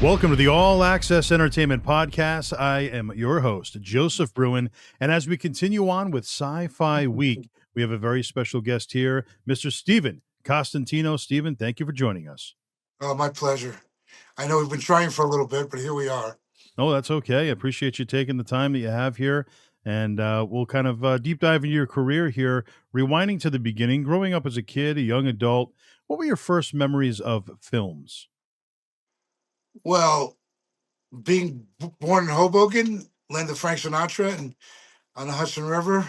Welcome to the All Access Entertainment Podcast. I am your host, Joseph Bruen. And as we continue on with Sci-Fi Week, we have a very special guest here, Mr. Stephen Costantino. Stephen, thank you for joining us. Oh, my pleasure. I know we've been trying for a little bit, but here we are. No, that's okay. I appreciate you taking the time that you have here. And we'll kind of deep dive into your career here, rewinding to the beginning, growing up as a kid, a young adult. What were your first memories of films? Well, being born in Hoboken, land of Frank Sinatra, and on the Hudson River,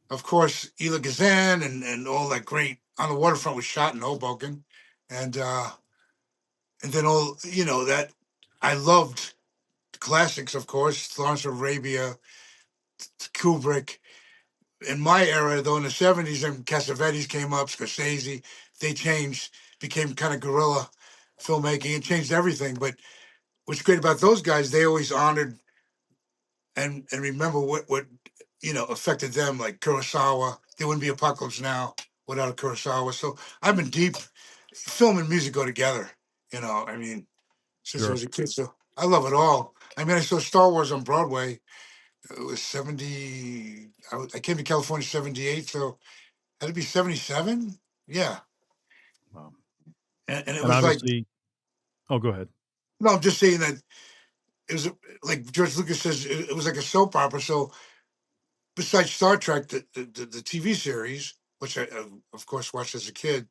of course, Ela Kazan and all that great on the waterfront was shot in Hoboken, and then all that I loved classics, of course, Lawrence of Arabia, Kubrick. In my era, though, in the 70s, and Cassavetes came up, Scorsese, they changed, became kind of guerrilla filmmaking and changed everything. But what's great about those guys, they always honored and remember what affected them, like Kurosawa. There wouldn't be Apocalypse Now without a Kurosawa. So I've been deep. Film and music go together. I mean, since I Sure. was a kid. So I love it all. I mean, I saw Star Wars on Broadway. It was 70. I came to California 78, so had to be 77. Yeah. Wow. And it And was like, obviously, oh, go ahead. no, I'm just saying that it was like George Lucas says, it was like a soap opera. So besides Star Trek, the TV series, which I, of course, watched as a kid,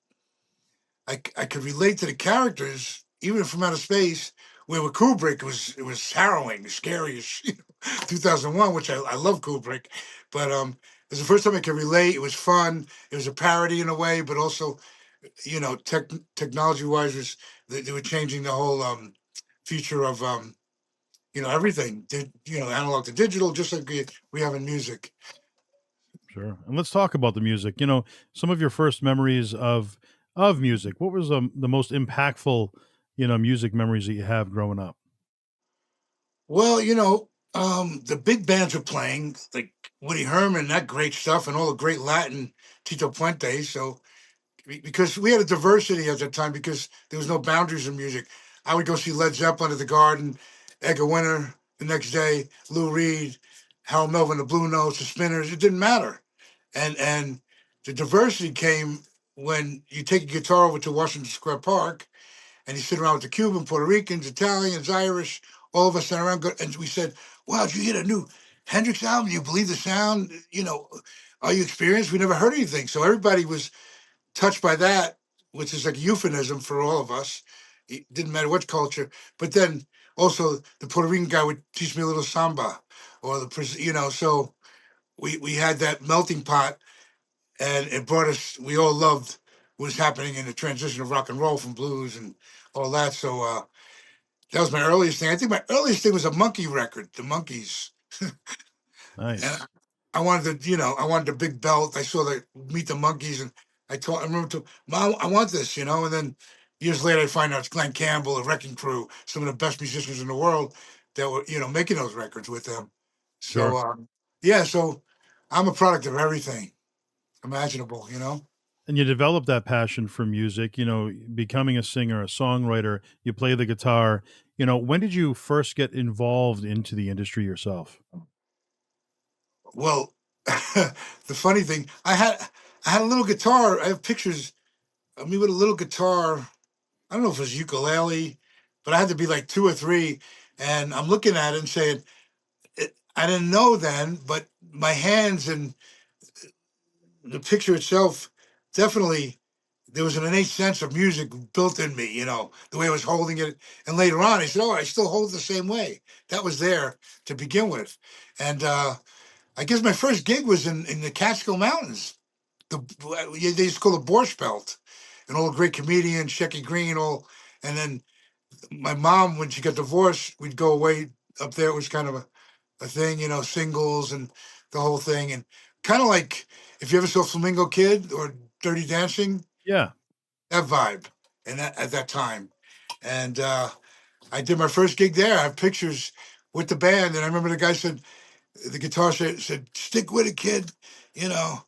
I could relate to the characters, even from outer space, where with Kubrick, it was harrowing, scary as 2001, which I love Kubrick. But it was the first time I could relate. It was fun. It was a parody in a way, but also, technology-wise, they were changing the whole future of, everything. Analog to digital, just like we have in music. Sure. And let's talk about the music. Some of your first memories of music. What was the most impactful, music memories that you have growing up? Well, the big bands were playing, like Woody Herman, that great stuff, and all the great Latin, Tito Puente. So, because we had a diversity at that time, because there was no boundaries in music. I would go see Led Zeppelin at the Garden, Edgar Winter the next day, Lou Reed, Harold Melvin, the Blue Notes, the Spinners. It didn't matter, and the diversity came when you take a guitar over to Washington Square Park and you sit around with the Cuban, Puerto Ricans, Italians, Irish, all of us sat around, and we said, "Wow, did you hear the new Hendrix album? Do you believe the sound? Are you experienced? We never heard anything." So everybody was touched by that, which is like a euphemism for all of us. It didn't matter what culture. But then also the Puerto Rican guy would teach me a little samba, or So we had that melting pot, and it brought us. We all loved what was happening in the transition of rock and roll from blues and all that. So that was my earliest thing. I think my earliest thing was a Monkey record, the Monkeys. And Nice. I wanted I wanted the big belt. I saw the Meet the Monkeys, and I remember to Mom, I want this, And then years later, I find out it's Glenn Campbell, the Wrecking Crew, some of the best musicians in the world that were, making those records with them. So, Sure. yeah, so I'm a product of everything imaginable. And you develop that passion for music, becoming a singer, a songwriter, you play the guitar. When did you first get involved into the industry yourself? Well, the funny thing, I had a little guitar. I have pictures of me with a little guitar. I don't know if it was ukulele, but I had to be like 2 or 3. And I'm looking at it and saying, I didn't know then, but my hands and the picture itself, definitely, there was an innate sense of music built in me, the way I was holding it. And later on, I said, "Oh, I still hold it the same way." That was there to begin with. And I guess my first gig was in the Catskill Mountains. They used to call it Borscht Belt. And all the great comedians, Shecky Green, all. And then my mom, when she got divorced, we'd go away up there. It was kind of a thing, singles and the whole thing. And kind of like if you ever saw Flamingo Kid or Dirty Dancing, Yeah. that vibe. and at that time. And I did my first gig there. I have pictures with the band, and I remember the guy said, the guitar said, "Stick with it, kid. You know,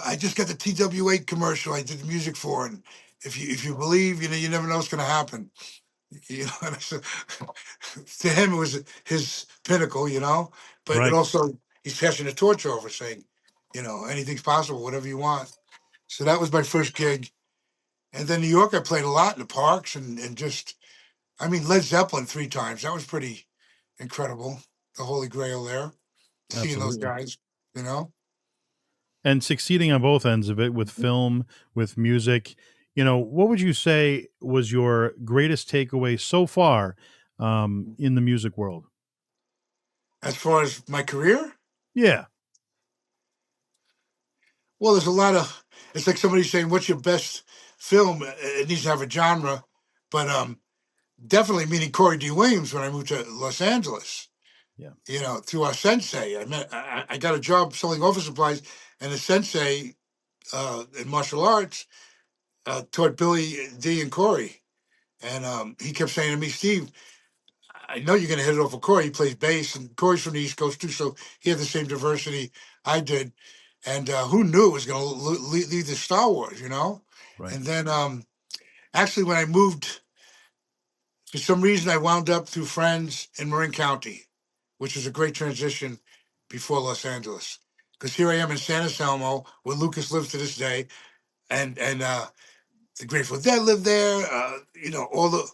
I just got the TW8 commercial. I did the music for, and if you believe, you never know what's going to happen." And I said, to him, it was his pinnacle. But it Right. also he's passing the torch over, saying, anything's possible, whatever you want. So that was my first gig, and then New York, I played a lot in the parks and just, I mean, Led Zeppelin 3 times. That was pretty incredible. The Holy Grail there, seeing those Absolutely. guys. You know. And succeeding on both ends of it with film, with music. What would you say was your greatest takeaway so far in the music world? As far as my career, Yeah. well, there's a lot of. It's like somebody saying, "What's your best film?" It needs to have a genre, but definitely meeting Corey D. Williams when I moved to Los Angeles. Yeah. Through our sensei, I got a job selling office supplies, and the sensei in martial arts taught Billy D and Corey, and he kept saying to me, "Steve, I know you're going to hit it off with Corey. He plays bass, and Corey's from the East Coast too, so he had the same diversity I did. And who knew it was going to lead to Star Wars? Right. And then actually, when I moved, for some reason, I wound up through friends in Marin County, which was a great transition before Los Angeles. Because here I am in San Anselmo, where Lucas lives to this day, and the Grateful Dead lived there. All the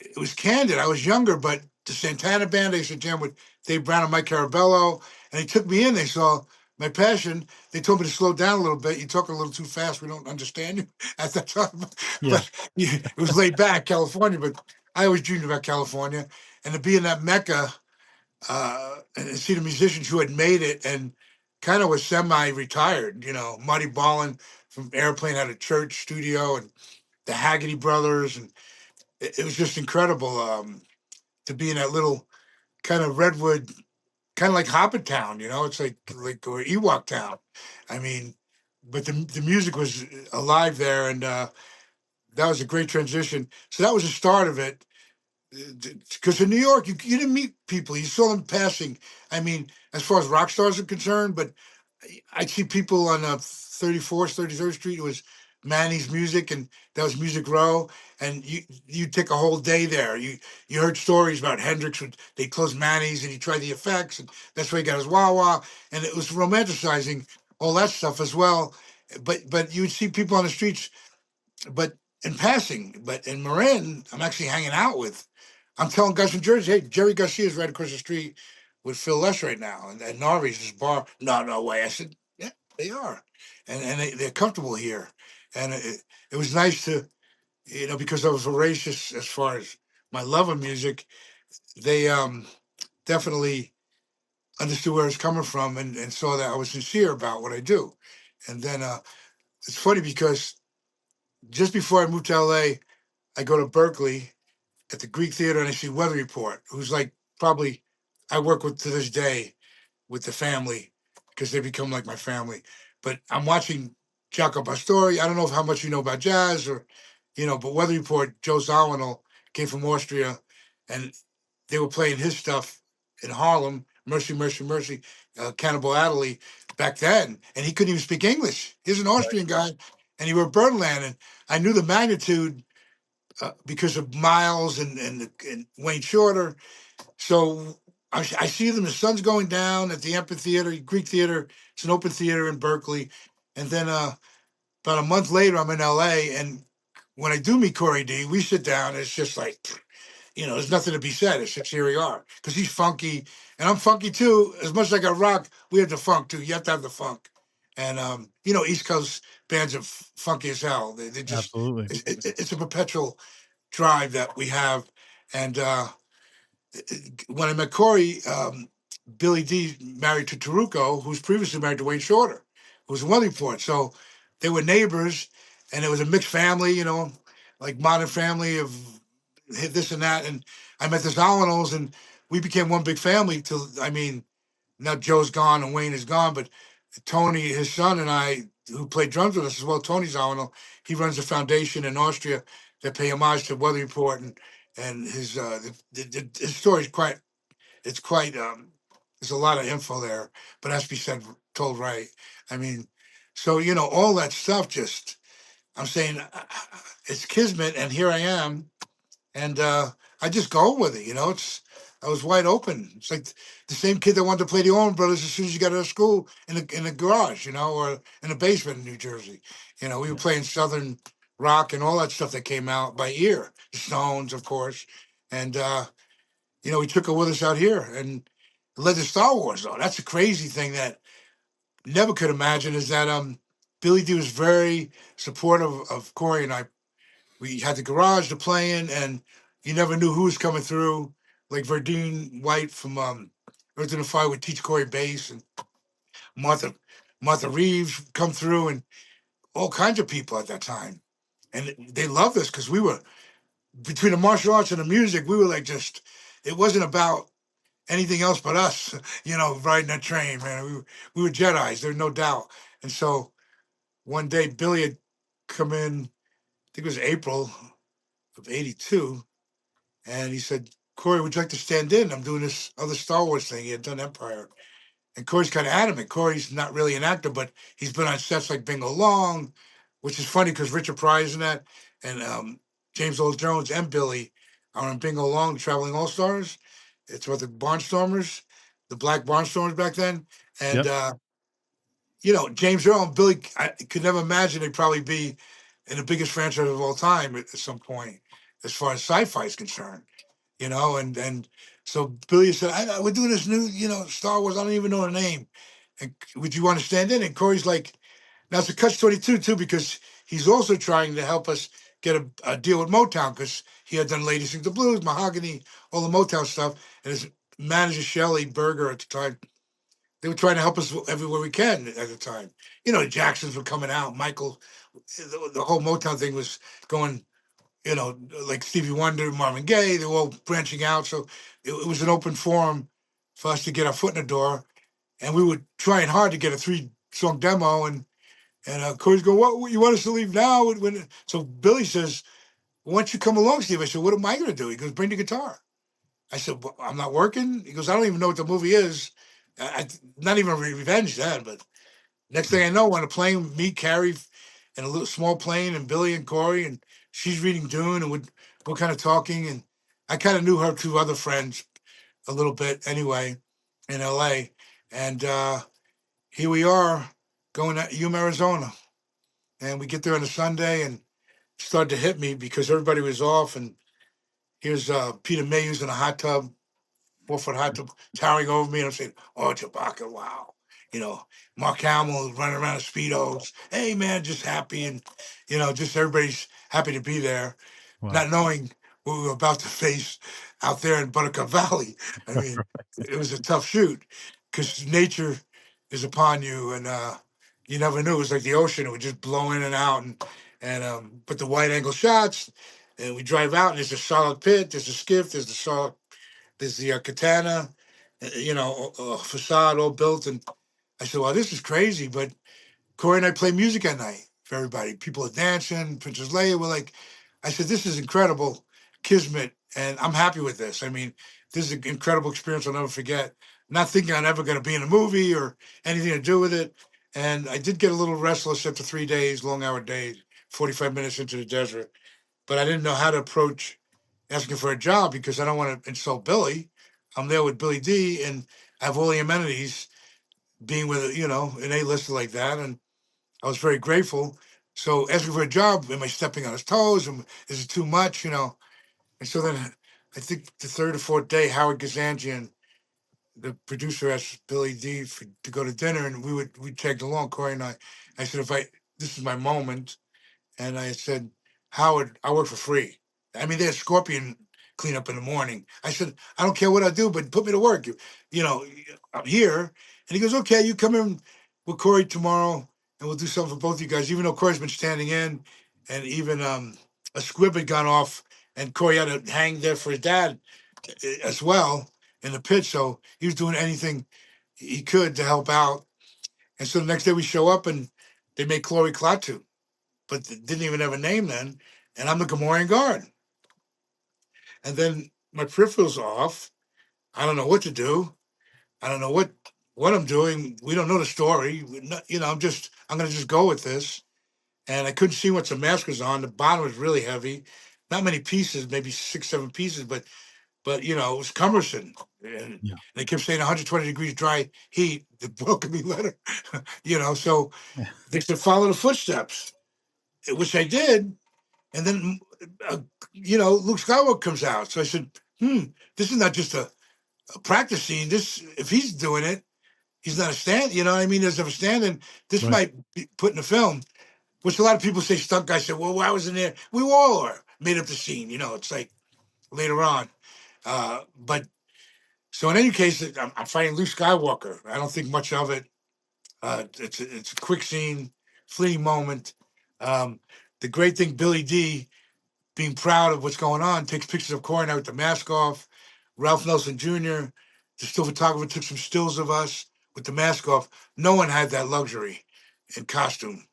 it was candid. I was younger, but the Santana band, I used to jam with Dave Brown and Mike Carabello, and they took me in. They saw my passion. They told me to slow down a little bit. You're talking a little too fast. We don't understand you at that time. Yeah. But it was laid back, California. But I always dreamed about California, and to be in that mecca and see the musicians who had made it and kind of was semi-retired. Marty Ballin from Airplane had a church studio, and the Haggerty brothers, and it was just incredible to be in that little kind of redwood, kind of like Hobbit Town. It's like or Ewok Town. I mean, but the music was alive there, and that was a great transition. So that was the start of it. Because in New York, you didn't meet people; you saw them passing. I mean, as far as rock stars are concerned, but I'd see people on 34th, 33rd Street. It was Manny's Music, and that was Music Row. And you take a whole day there. You heard stories about Hendrix. They closed Manny's, and he tried the effects, and that's where he got his wah wah. And it was romanticizing all that stuff as well. But you would see people on the streets, but in passing. But in Marin, I'm actually hanging out with. I'm telling guys from Jersey, hey, Jerry Garcia's right across the street with Phil Les right now, and Narvi's this bar. No way. I said, yeah, they are, and they're comfortable here, and it was nice to, because I was voracious as far as my love of music. They definitely understood where I was coming from and saw that I was sincere about what I do, and then it's funny because just before I moved to LA, I go to Berkeley at the Greek Theater and I see Weather Report, who's like probably I work with to this day with the family because they become like my family. But I'm watching Jaco Pastori. I don't know how much you know about jazz but Weather Report, Joe Zawinul came from Austria and they were playing his stuff in Harlem, Mercy, Mercy, Mercy, Cannibal Adderley back then. And he couldn't even speak English. He's an Austrian guy and he wrote Birdland. And I knew the magnitude because of Miles and Wayne Shorter. So I see them. The sun's going down at the amphitheater, Greek Theater. It's an open theater in Berkeley. And then about a month later, I'm in LA. And when I do meet Corey D, we sit down. And it's just like, there's nothing to be said. It's just here we are. Because he's funky. And I'm funky too. As much as I got rock, we have the funk too. You have to have the funk. And, East Coast bands are funky as hell. They just, Absolutely. it's a perpetual drive that we have. And when I met Corey, Billy D married to Taruko, who's previously married to Wayne Shorter, who was in Wellingport. So they were neighbors, and it was a mixed family, like modern family of this and that. And I met the Zawinul's, and we became one big family. Till now Joe's gone and Wayne is gone, but Tony, his son, and I, who played drums with us as well, Tony Zawinul, he runs a foundation in Austria that pay homage to Weather Report, and his his story is quite, it's quite there's a lot of info there, but it has to be said told right. I mean, so all that stuff. Just I'm saying, it's kismet, and here I am, and I just go with it. It's I was wide open. It's like the same kid that wanted to play the Allman Brothers as soon as you got out of school in the garage, or in the basement in New Jersey. We were Yeah. playing Southern rock and all that stuff that came out by ear. The Stones, of course, and we took it with us out here and led to Star Wars. Though that's a crazy thing that never could imagine is that Billy D was very supportive of Corey and I. We had the garage to play in, and you never knew who was coming through. Like Verdine White from Earth in the Fire would teach Corey bass, and Martha Reeves come through, and all kinds of people at that time. And they loved us because we were between the martial arts and the music. We were like just. It wasn't about anything else but us, riding that train, man. We were Jedi's, there's no doubt. And so one day Billy had come in, I think it was April of '82, and he said, Corey, would you like to stand in? I'm doing this other Star Wars thing. He had done Empire. And Corey's kind of adamant. Corey's not really an actor, but he's been on sets like Bingo Long, which is funny because Richard Pryor's in that, and James Earl Jones and Billy are in Bingo Long, Traveling All Stars. It's about the Barnstormers, the Black Barnstormers back then. And, Yep. James Earl and Billy, I could never imagine they'd probably be in the biggest franchise of all time at some point, as far as sci-fi is concerned. And so Billy said, we're doing this new, Star Wars. I don't even know the name. And would you want to stand in? And Corey's like, now it's a catch-22 too, because he's also trying to help us get a deal with Motown because he had done Lady Sings the Blues, Mahogany, all the Motown stuff. And his manager, Shelley Berger at the time, they were trying to help us everywhere we can at the time. The Jacksons were coming out. Michael, the whole Motown thing was going, like Stevie Wonder, Marvin Gaye, they were all branching out. So it was an open forum for us to get our foot in the door. And we were trying hard to get a 3-song demo. And Corey's going, what, you want us to leave now? So Billy says, why don't you come along, Steve? I said, what am I going to do? He goes, bring the guitar. I said, well, I'm not working. He goes, I don't even know what the movie is. Not even Revenge then, but next thing I know, on a plane, me, Carrie, in a little small plane, and Billy and Corey, and she's reading Dune, and we're kind of talking, and I kind of knew her two other friends a little bit anyway in LA, and here we are going to Yuma, Arizona, and we get there on a Sunday, and it started to hit me because everybody was off, and here's Peter Mayhews in a hot tub, 4-foot hot tub, towering over me, and I'm saying, "Oh, Chewbacca, wow." You know, Mark Hamill running around in Speedos. Hey, man, just happy. And, just everybody's happy to be there, Wow. not knowing what we were about to face out there in Buttercup Valley. I mean, it was a tough shoot because nature is upon you, and you never knew. It was like the ocean. It would just blow in and out. And but the wide angle shots, and we drive out, and there's a solid pit, there's a skiff, there's the katana, facade all built. And I said, well, this is crazy. But Corey and I play music at night for everybody. People are dancing. Princess Leia. We're like, I said, this is incredible, kismet, and I'm happy with this. I mean, this is an incredible experience I'll never forget. Not thinking I'm ever going to be in a movie or anything to do with it. And I did get a little restless after 3 days, long hour days, 45 minutes into the desert. But I didn't know how to approach asking for a job because I don't want to insult Billy. I'm there with Billy D, and I have all the amenities being with, an A-lister like that. And I was very grateful. So asking for a job, am I stepping on his toes? Is it too much? And so then I think the third or fourth day, Howard Gazanjian, the producer, asked Billy D to go to dinner, and we tagged along, Corey and I. I said, this is my moment. And I said, Howard, I work for free. I mean, they had scorpion cleanup in the morning. I said, I don't care what I do, but put me to work. You know, I'm here. And he goes, okay, you come in with Corey tomorrow and we'll do something for both of you guys, even though Corey's been standing in, and even a squib had gone off and Corey had to hang there for his dad as well in the pit. So he was doing anything he could to help out. And so the next day we show up and they make Chloe Klaatu, but didn't even have a name then. And I'm the Gamorrean Guard. And then my peripherals are off. I don't know what to do. I don't know what I'm doing. We don't know the story. I'm gonna just go with this. And I couldn't see what the mask was on. The bottom was really heavy. Not many pieces, maybe 6, 7 pieces, but it was cumbersome. And Yeah. they kept saying 120 degrees dry heat. The broken me letter, So Yeah. they said follow the footsteps, which I did. And then, Luke Skywalker comes out. So I said, this is not just a practice scene. This, if he's doing it, he's not a stand. You know what I mean? There's never standing. This Right. might be put in the film, which a lot of people say stunt guy said, well, I was in there. We all are made up the scene. It's like later on. But so in any case, I'm fighting Luke Skywalker. I don't think much of it. It's a quick scene, fleeting moment. Um, the great thing, Billy D, being proud of what's going on, takes pictures of Corey and I with the mask off. Ralph Nelson Jr., the still photographer, took some stills of us with the mask off. No one had that luxury in costume.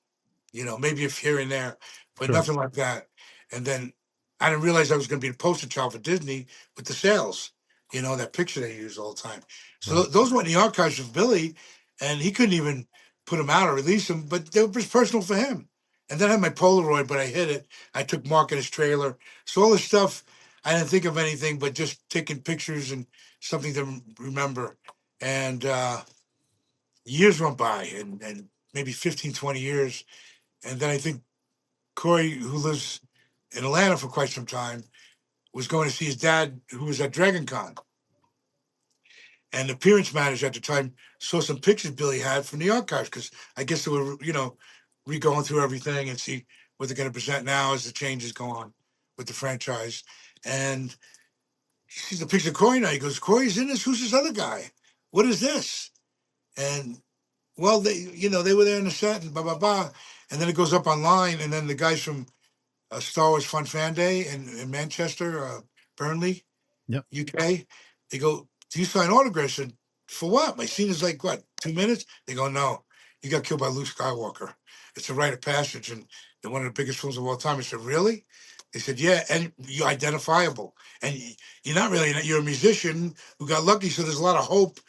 Maybe if here and there, but Sure. nothing like that. And then I didn't realize I was going to be the poster child for Disney with the sales, that picture they use all the time. So Right. those went in the archives of Billy, and he couldn't even put them out or release them, but they were just personal for him. And then I had my Polaroid, but I hid it. I took Mark in his trailer. So all this stuff, I didn't think of anything but just taking pictures and something to remember. And years went by, and maybe 15, 20 years. And then I think Corey, who lives in Atlanta for quite some time, was going to see his dad, who was at Dragon Con. And the appearance manager at the time saw some pictures Billy had from the archives, because I guess they were, re-going through everything and see what they're going to present now as the changes go on with the franchise. And he sees the picture of Corey now. He goes, Corey's in this? Who's this other guy? What is this? And well, they were there in the set and blah, blah, blah. And then it goes up online, and then the guys from Star Wars Fun Fan Day in Manchester, Burnley, Yep. UK. They go, do you sign autographs? And for what? My scene is like, what, 2 minutes? They go, no, you got killed by Luke Skywalker. It's a rite of passage, and they're one of the biggest films of all time. I said, really? They said, yeah, and you're identifiable. And you're not really, you're a musician who got lucky, so there's a lot of hope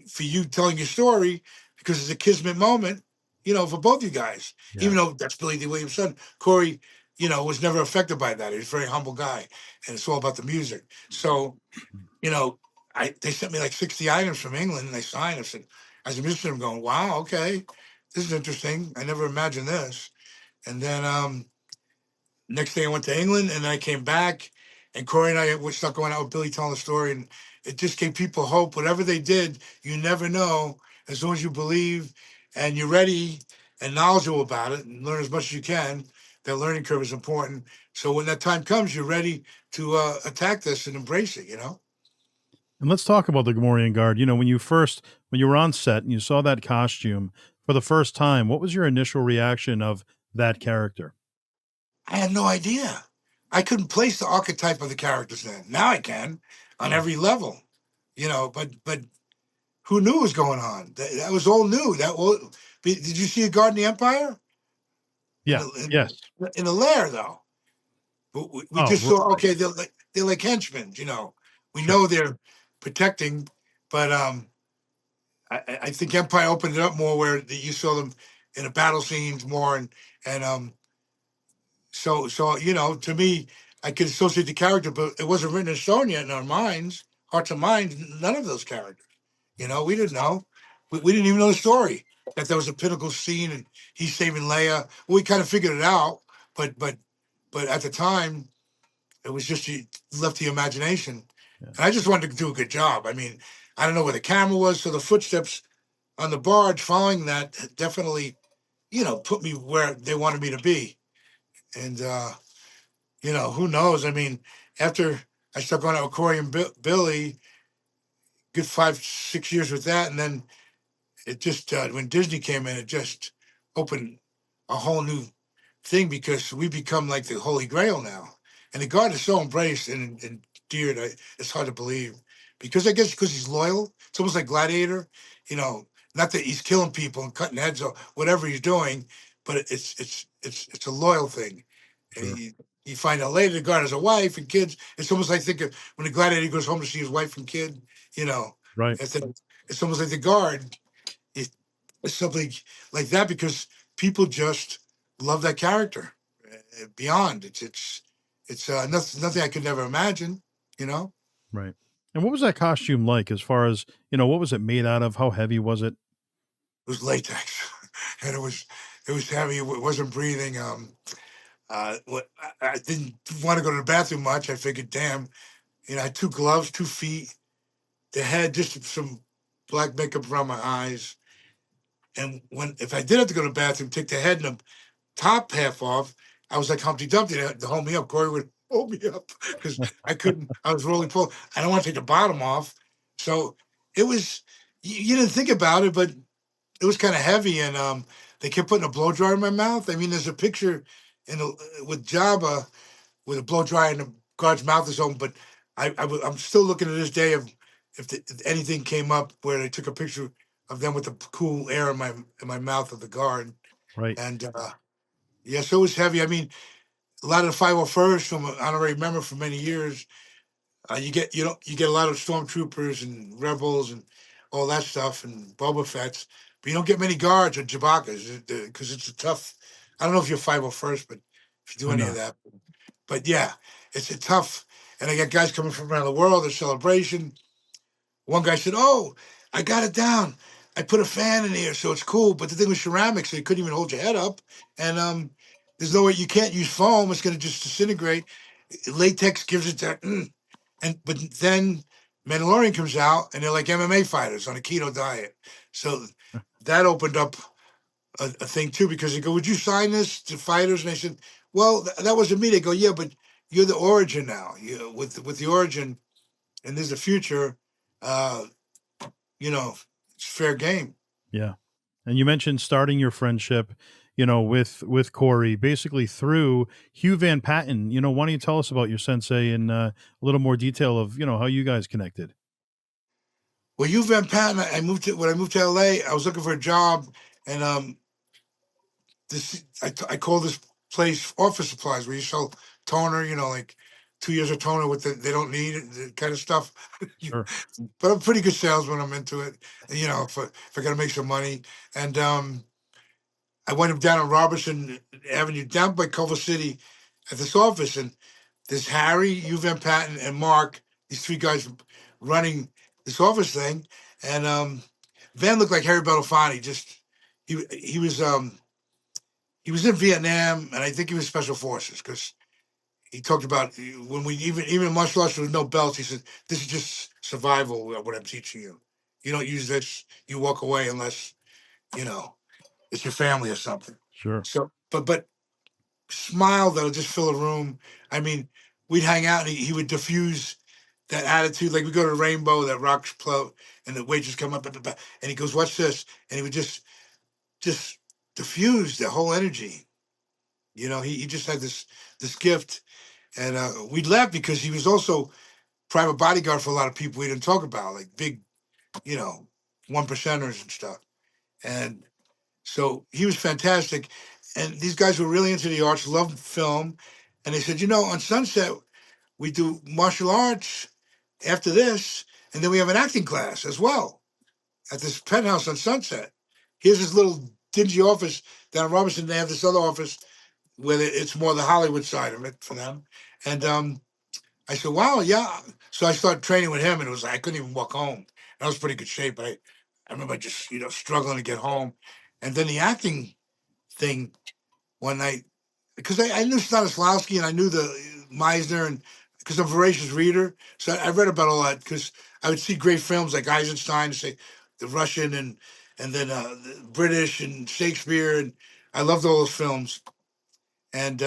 for you telling your story, because it's a kismet moment, for both you guys. Yeah. Even though that's Billy D. Williams' son, Corey, was never affected by that. He was a very humble guy, and it's all about the music. So, they sent me like 60 items from England, and they signed. I said, as a musician, I'm going, wow, okay, this is interesting. I never imagined this. And then next day I went to England, and then I came back, and Corey and I were stuck going out with Billy telling the story, and it just gave people hope. Whatever they did, you never know. As long as you believe and you're ready and knowledgeable about it and learn as much as you can, that learning curve is important. So when that time comes, you're ready to attack this and embrace it. And let's talk about the Gamorrean Guard. When you were on set and you saw that costume for the first time, what was your initial reaction of that character? I had no idea. I couldn't place the archetype of the characters then. Now I can on every level, but who knew what was going on? That was all new. Did you see a Guard in the Empire? In Yeah. Yes. in the lair, though. We Oh, just saw, right. okay, they're like henchmen, We Sure. know they're protecting, but I think Empire opened it up more, where you saw them in the battle scenes more, and so to me, I could associate the character, but it wasn't written in stone yet in our minds, hearts and minds. None of those characters. We didn't know. We didn't even know the story, that there was a pinnacle scene and he's saving Leia. We kind of figured it out, but at the time, it was just left to the imagination. Yeah. And I just wanted to do a good job. I mean, I don't know where the camera was, so the footsteps on the barge following that definitely, put me where they wanted me to be. And who knows? I mean, after I started going out with Corey and Billy, good 5, 6 years with that, and then it just when Disney came in, it just opened a whole new thing, because we become like the Holy Grail now, and the God is so embraced and endeared. It's hard to believe, because I guess because he's loyal. It's almost like Gladiator, you know. Not that he's killing people and cutting heads or whatever he's doing, but it's a loyal thing. And Sure. you find out later the guard has a wife and kids. It's almost like think of when the gladiator goes home to see his wife and kid. You know, Right. it's almost like the guard. It's something like that because people just love that character beyond. It's nothing I could never imagine. You know, Right. And what was that costume like as far as, what was it made out of? How heavy was it? it was latex, and it was heavy. It wasn't breathing. I didn't want to go to the bathroom much. I figured, damn, I had two gloves, 2 feet, the head, just some black makeup around my eyes. And if I did have to go to the bathroom, take the head and the top half off, I was like Humpty Dumpty to hold me up. Corey would hold me up because I couldn't. I was rolling pull. I don't want to take the bottom off. So it was. You didn't think about it, but it was kind of heavy, and they kept putting a blow dryer in my mouth. I mean, there's a picture with Jabba with a blow dryer and the guard's mouth is open. But I'm still looking to this day of if anything came up where they took a picture of them with the cool air in my mouth of the guard. Right. And yeah, so it was heavy. I mean, a lot of the 501st from honorary member for many years. You get a lot of stormtroopers and rebels and all that stuff and Boba Fett's, but you don't get many guards or Chewbacca's because it's a tough. I don't know if you're 501st, but if you do I'm any of not. that, but yeah, it's a tough. And I got guys coming from around the world. There's celebration. One guy said, "Oh, I got it down. I put a fan in here, so it's cool." But the thing was ceramic, so you couldn't even hold your head up. And there's no way you can't use foam; it's going to just disintegrate. Latex gives it that. But then Mandalorian comes out, and they're like MMA fighters on a keto diet. So that opened up a thing too, because they go, "Would you sign this to fighters?" And they said, "Well, that wasn't me." They go, "Yeah, but you're the origin now. With the origin, and there's a future. Uh, it's fair game." Yeah. And you mentioned starting your friendship, with Corey, basically through Hugh Van Patten. Why don't you tell us about your sensei in a little more detail of, how you guys connected? Well, you Van Patten, when I moved to LA, I was looking for a job, and I call this place office supplies where you sell toner, like 2 years of toner with they don't need it, the kind of stuff. Sure. But I'm a pretty good salesman. I'm into it, if I got to make some money. And I went up down on Robertson Avenue, down by Culver City, at this office, and there's Harry, Hugh Van Patten, and Mark. These three guys running this office thing, and Van looked like Harry Belafonte. Just he was in Vietnam, and I think he was special forces because he talked about when we even in martial arts with no belts. He said, "This is just survival. What I'm teaching you. You don't use this. You walk away unless you know it's your family or something." Sure. So, but smile that'll just fill a room. I mean, we'd hang out and he would diffuse that attitude. Like we go to Rainbow, that rock float, and the waitress come up, and he goes, "What's this?" And he would just diffuse the whole energy. He just had this gift, and we'd laugh because he was also private bodyguard for a lot of people we didn't talk about, like big, you know, 1%ers and stuff. And so he was fantastic. And these guys were really into the arts, loved film. And they said, on Sunset, we do martial arts after this, and then we have an acting class as well at this penthouse on Sunset. Here's this little dingy office down in Robinson. They have this other office where it's more the Hollywood side of it for them. And I said, wow, yeah. So I started training with him, and it was like I couldn't even walk home. And I was pretty good shape, but I remember just, struggling to get home. And then the acting thing one night, because I knew Stanislavski and I knew the Meisner, and because I'm a voracious reader. So I read about all that because I would see great films like Eisenstein, say the Russian and then the British and Shakespeare. And I loved all those films. And,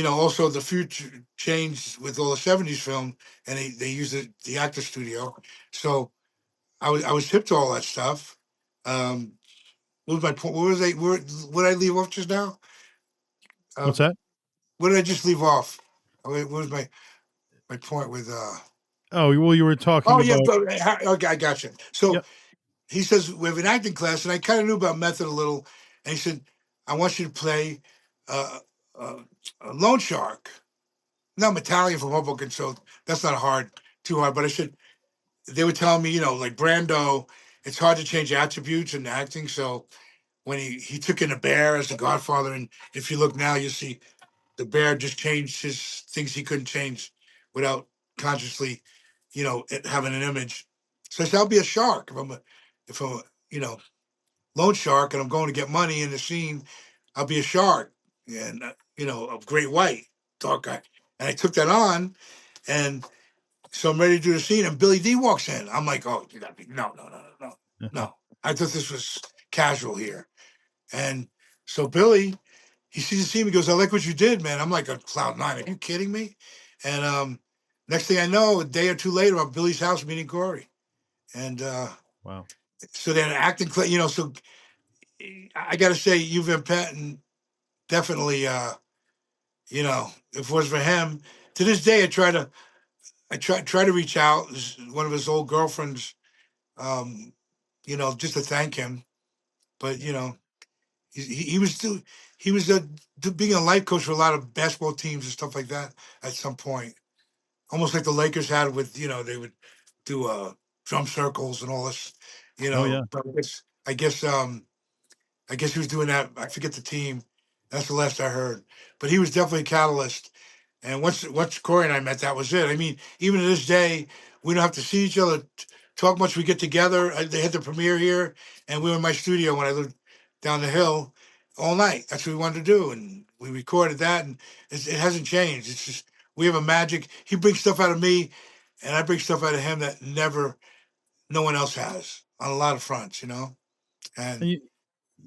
also the future changed with all the 70s film, and they used the actor studio. So I was hip to all that stuff. Um, what was my point? What did I leave off just now? What's Um, that? what did I just leave off? What was my point with? Oh, well, you were talking Oh yeah, about, okay, I got you. So yep. he says we have an acting class, and I kind of knew about method a little. And he said, I want you to play uh, uh, a loan shark. Now I'm Italian from Hoboken, so that's not too hard. But I said, they were telling me, like Brando, it's hard to change attributes in acting. So when he took in a bear as the Godfather, and if you look now, you see the bear just changed his things he couldn't change without consciously, having an image. So I said, I'll be a shark if I'm a loan shark and I'm going to get money in the scene. I'll be a shark, and a great white dark guy. And I took that on, and so I'm ready to do the scene, and Billy D walks in. I'm like, oh, you gotta be no. I thought this was casual here, and so Billy, he sees the scene. He goes, I like what you did, man. I'm like a cloud nine. Are you kidding me? And next thing I know, a day or two later, I'm at Billy's house meeting Corey, and Wow. so then acting, So I got to say, you've been Patton definitely. If it was for him, to this day, I try to reach out. One of his old girlfriends, just to thank him. But he was still he was being a life coach for a lot of basketball teams and stuff like that at some point. Almost like the Lakers had with they would do drum circles and all this. Oh yeah. But I guess he was doing that. I forget the team. That's the last I heard. But he was definitely a catalyst. And once Corey and I met, that was it. I mean, even to this day, we don't have to see each other talk much. We get together. They had the premiere here, and we were in my studio when I lived down the hill all night. That's what we wanted to do, and we recorded that. And it hasn't changed. It's just we have a magic. He brings stuff out of me, and I bring stuff out of him that no one else has on a lot of fronts. And And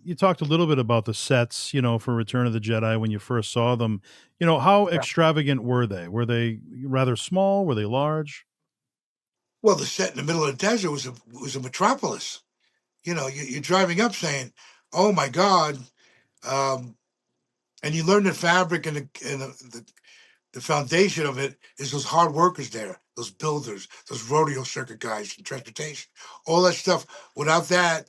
you talked a little bit about the sets, for Return of the Jedi when you first saw them. How extravagant were they? Were they rather small? Were they large? well, the set in the middle of the desert was a metropolis. You're driving up saying, "Oh my God," um, and you learn the fabric and the foundation of it is those hard workers there, those builders, those rodeo circuit guys, and transportation, all that stuff. Without that,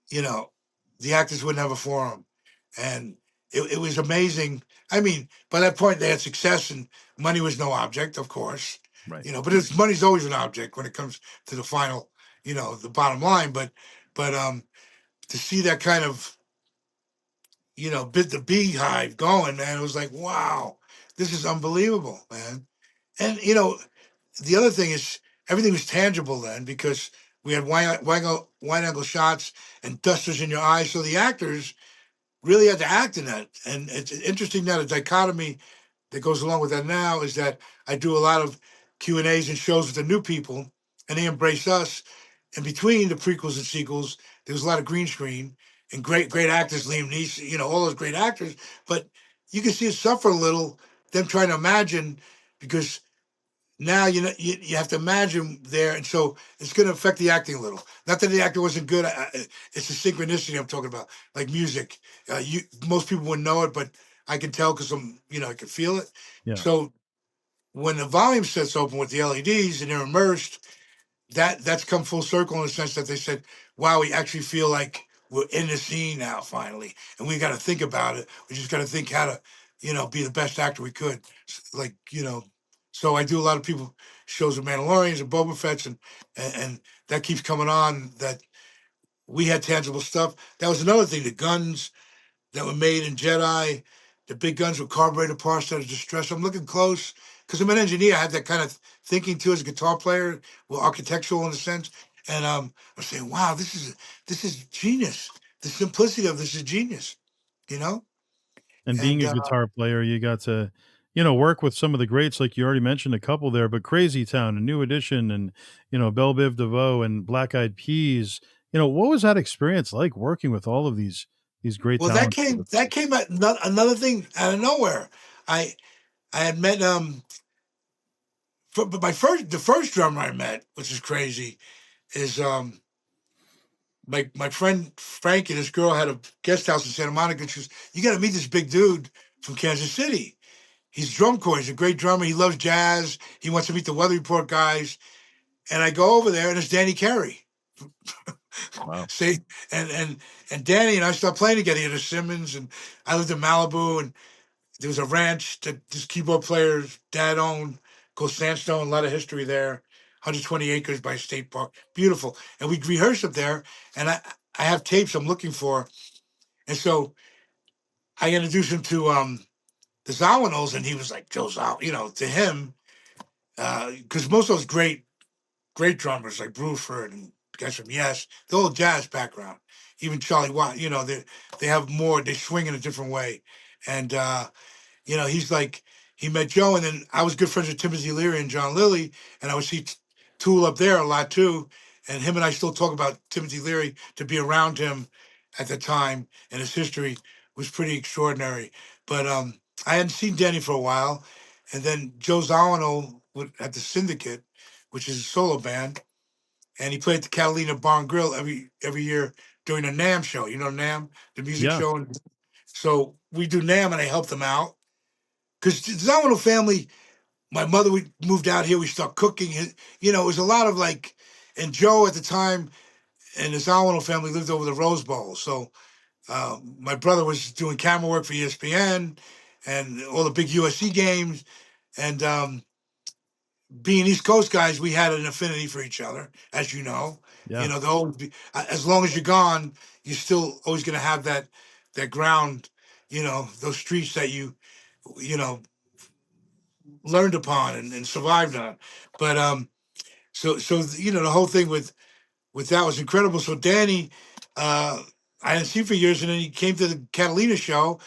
you know, the actors wouldn't have a forum, and it was amazing. I mean, by that point they had success, and money was no object, of course. Right. Money's always an object when it comes to the final, the bottom line. But to see that kind of bit the beehive going, man, it was like, wow, this is unbelievable, man. And the other thing is everything was tangible then because we had wide angle shots and dusters in your eyes, so the actors really had to act in that. And it's interesting that a dichotomy that goes along with that now is that I do a lot of Q&As and shows with the new people, and they embrace us. In between the prequels and sequels, there was a lot of green screen and great actors, Liam Neeson, all those great actors. But you can see it suffer a little, them trying to imagine, because now you have to imagine there, and so it's going to affect the acting a little. Not that the actor wasn't good. It's the synchronicity I'm talking about, like music. Most people wouldn't know it, but I can tell because I can feel it. Yeah. So when the volume sets open with the LEDs and they're immersed, that's come full circle in the sense that they said, "Wow, we actually feel like we're in the scene now, finally, and we got to think about it. We just got to think how to, be the best actor we could." Like, so I do a lot of people shows of Mandalorians and Boba Fett's, and that keeps coming on. That we had tangible stuff. That was another thing. The guns that were made in Jedi, the big guns with carburetor parts that are distressed. I'm looking close because I'm an engineer. I had that kind of thinking too as a guitar player, well, architectural in a sense. And I'm saying, wow, this is genius. The simplicity of this is genius, you know. And being And a guitar player, you got to, work with some of the greats, like you already mentioned a couple there, but Crazy Town and New Edition and, Belle Biv DeVoe and Black Eyed Peas. What was that experience like working with all of these great well, that talents? came at another thing out of nowhere. I had met but the first drummer I met, which is crazy, is my friend Frank and this girl had a guest house in Santa Monica. And she goes, "You got to meet this big dude from Kansas City. He's drum corps. He's a great drummer. He loves jazz. He wants to meet the Weather Report guys." And I go over there, and it's Danny Carey. Wow. See, and Danny and I started playing together at Simmons, and I lived in Malibu, and there was a ranch that this keyboard player's dad owned called Sandstone. A lot of history there. 120 acres by State Park, beautiful. And we rehearsed up there, and I have tapes I'm looking for, and so I introduced him to the Zawinul's, and he was like Joe Zawinul, to him, because most of those great drummers like Bruford and guys from Yes, the old jazz background. Even Charlie Watt, they have more. They swing in a different way, and he's like he met Joe, and then I was good friends with Timothy Leary and John Lilly, and I would see Tool up there a lot too, and him and I still talk about Timothy Leary. To be around him at the time and his history was pretty extraordinary. But I hadn't seen Danny for a while, and then Joe Zawinul at the Syndicate, which is a solo band, and he played at the Catalina Bar and Grill every year during the NAM show. You know NAM, the music Yeah. show. And so we do NAM, and I helped them out because the Zawinul family. My mother, we moved out here. We started cooking. It was a lot of like, and Joe at the time and his Zawinul family lived over the Rose Bowl. So my brother was doing camera work for ESPN and all the big USC games. And being East Coast guys, we had an affinity for each other, as you know. Yeah. They'll always be, as long as you're gone, you're still always going to have that ground, those streets that you know, learned upon and survived on. But so the whole thing with that was incredible. So Danny, I hadn't seen for years, and then he came to the Catalina show,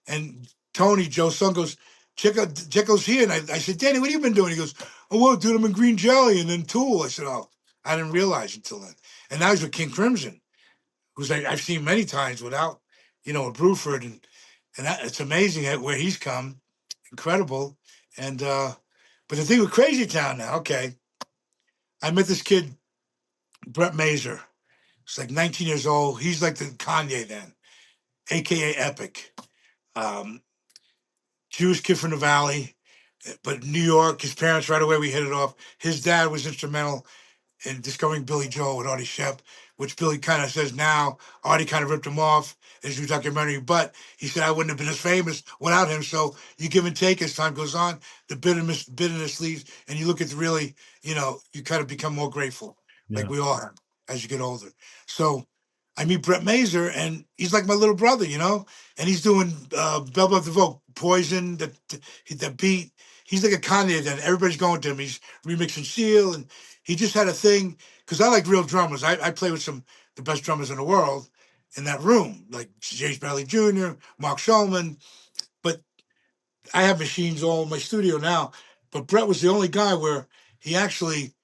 and Tony Joe's son goes, Checo's here, and I said, Danny, what have you been doing? He goes, oh well, dude, I'm in Green Jelly and then Tool. I said, oh, I didn't realize until then. And now he's with King Crimson, who's I've seen many times without, with Bruford, and it's amazing where he's come, incredible. And but the thing with Crazy Town now, okay, I met this kid Brett Mazer. He's like 19 years old. He's like the Kanye then, aka Epic. Um, Jewish kid from the Valley, but New York. His parents right away we hit it off. His dad was instrumental in discovering Billy Joel with Artie Shep, which Billy kind of says now. Artie kind of ripped him off in his new documentary, but he said I wouldn't have been as famous without him. So you give and take as time goes on. The bitterness leaves, and you look at really, you kind of become more grateful, like Yeah. we all have as you get older. So I meet Brett Mazer, and he's like my little brother, and he's doing Bell Above the Vogue, Poison, the beat. He's like a Kanye then. Everybody's going to him. He's remixing Seal, and he just had a thing because I like real drummers. I play with the best drummers in the world in that room, like James Bradley Jr., Mark Shulman. But I have machines all in my studio now. But Brett was the only guy where he actually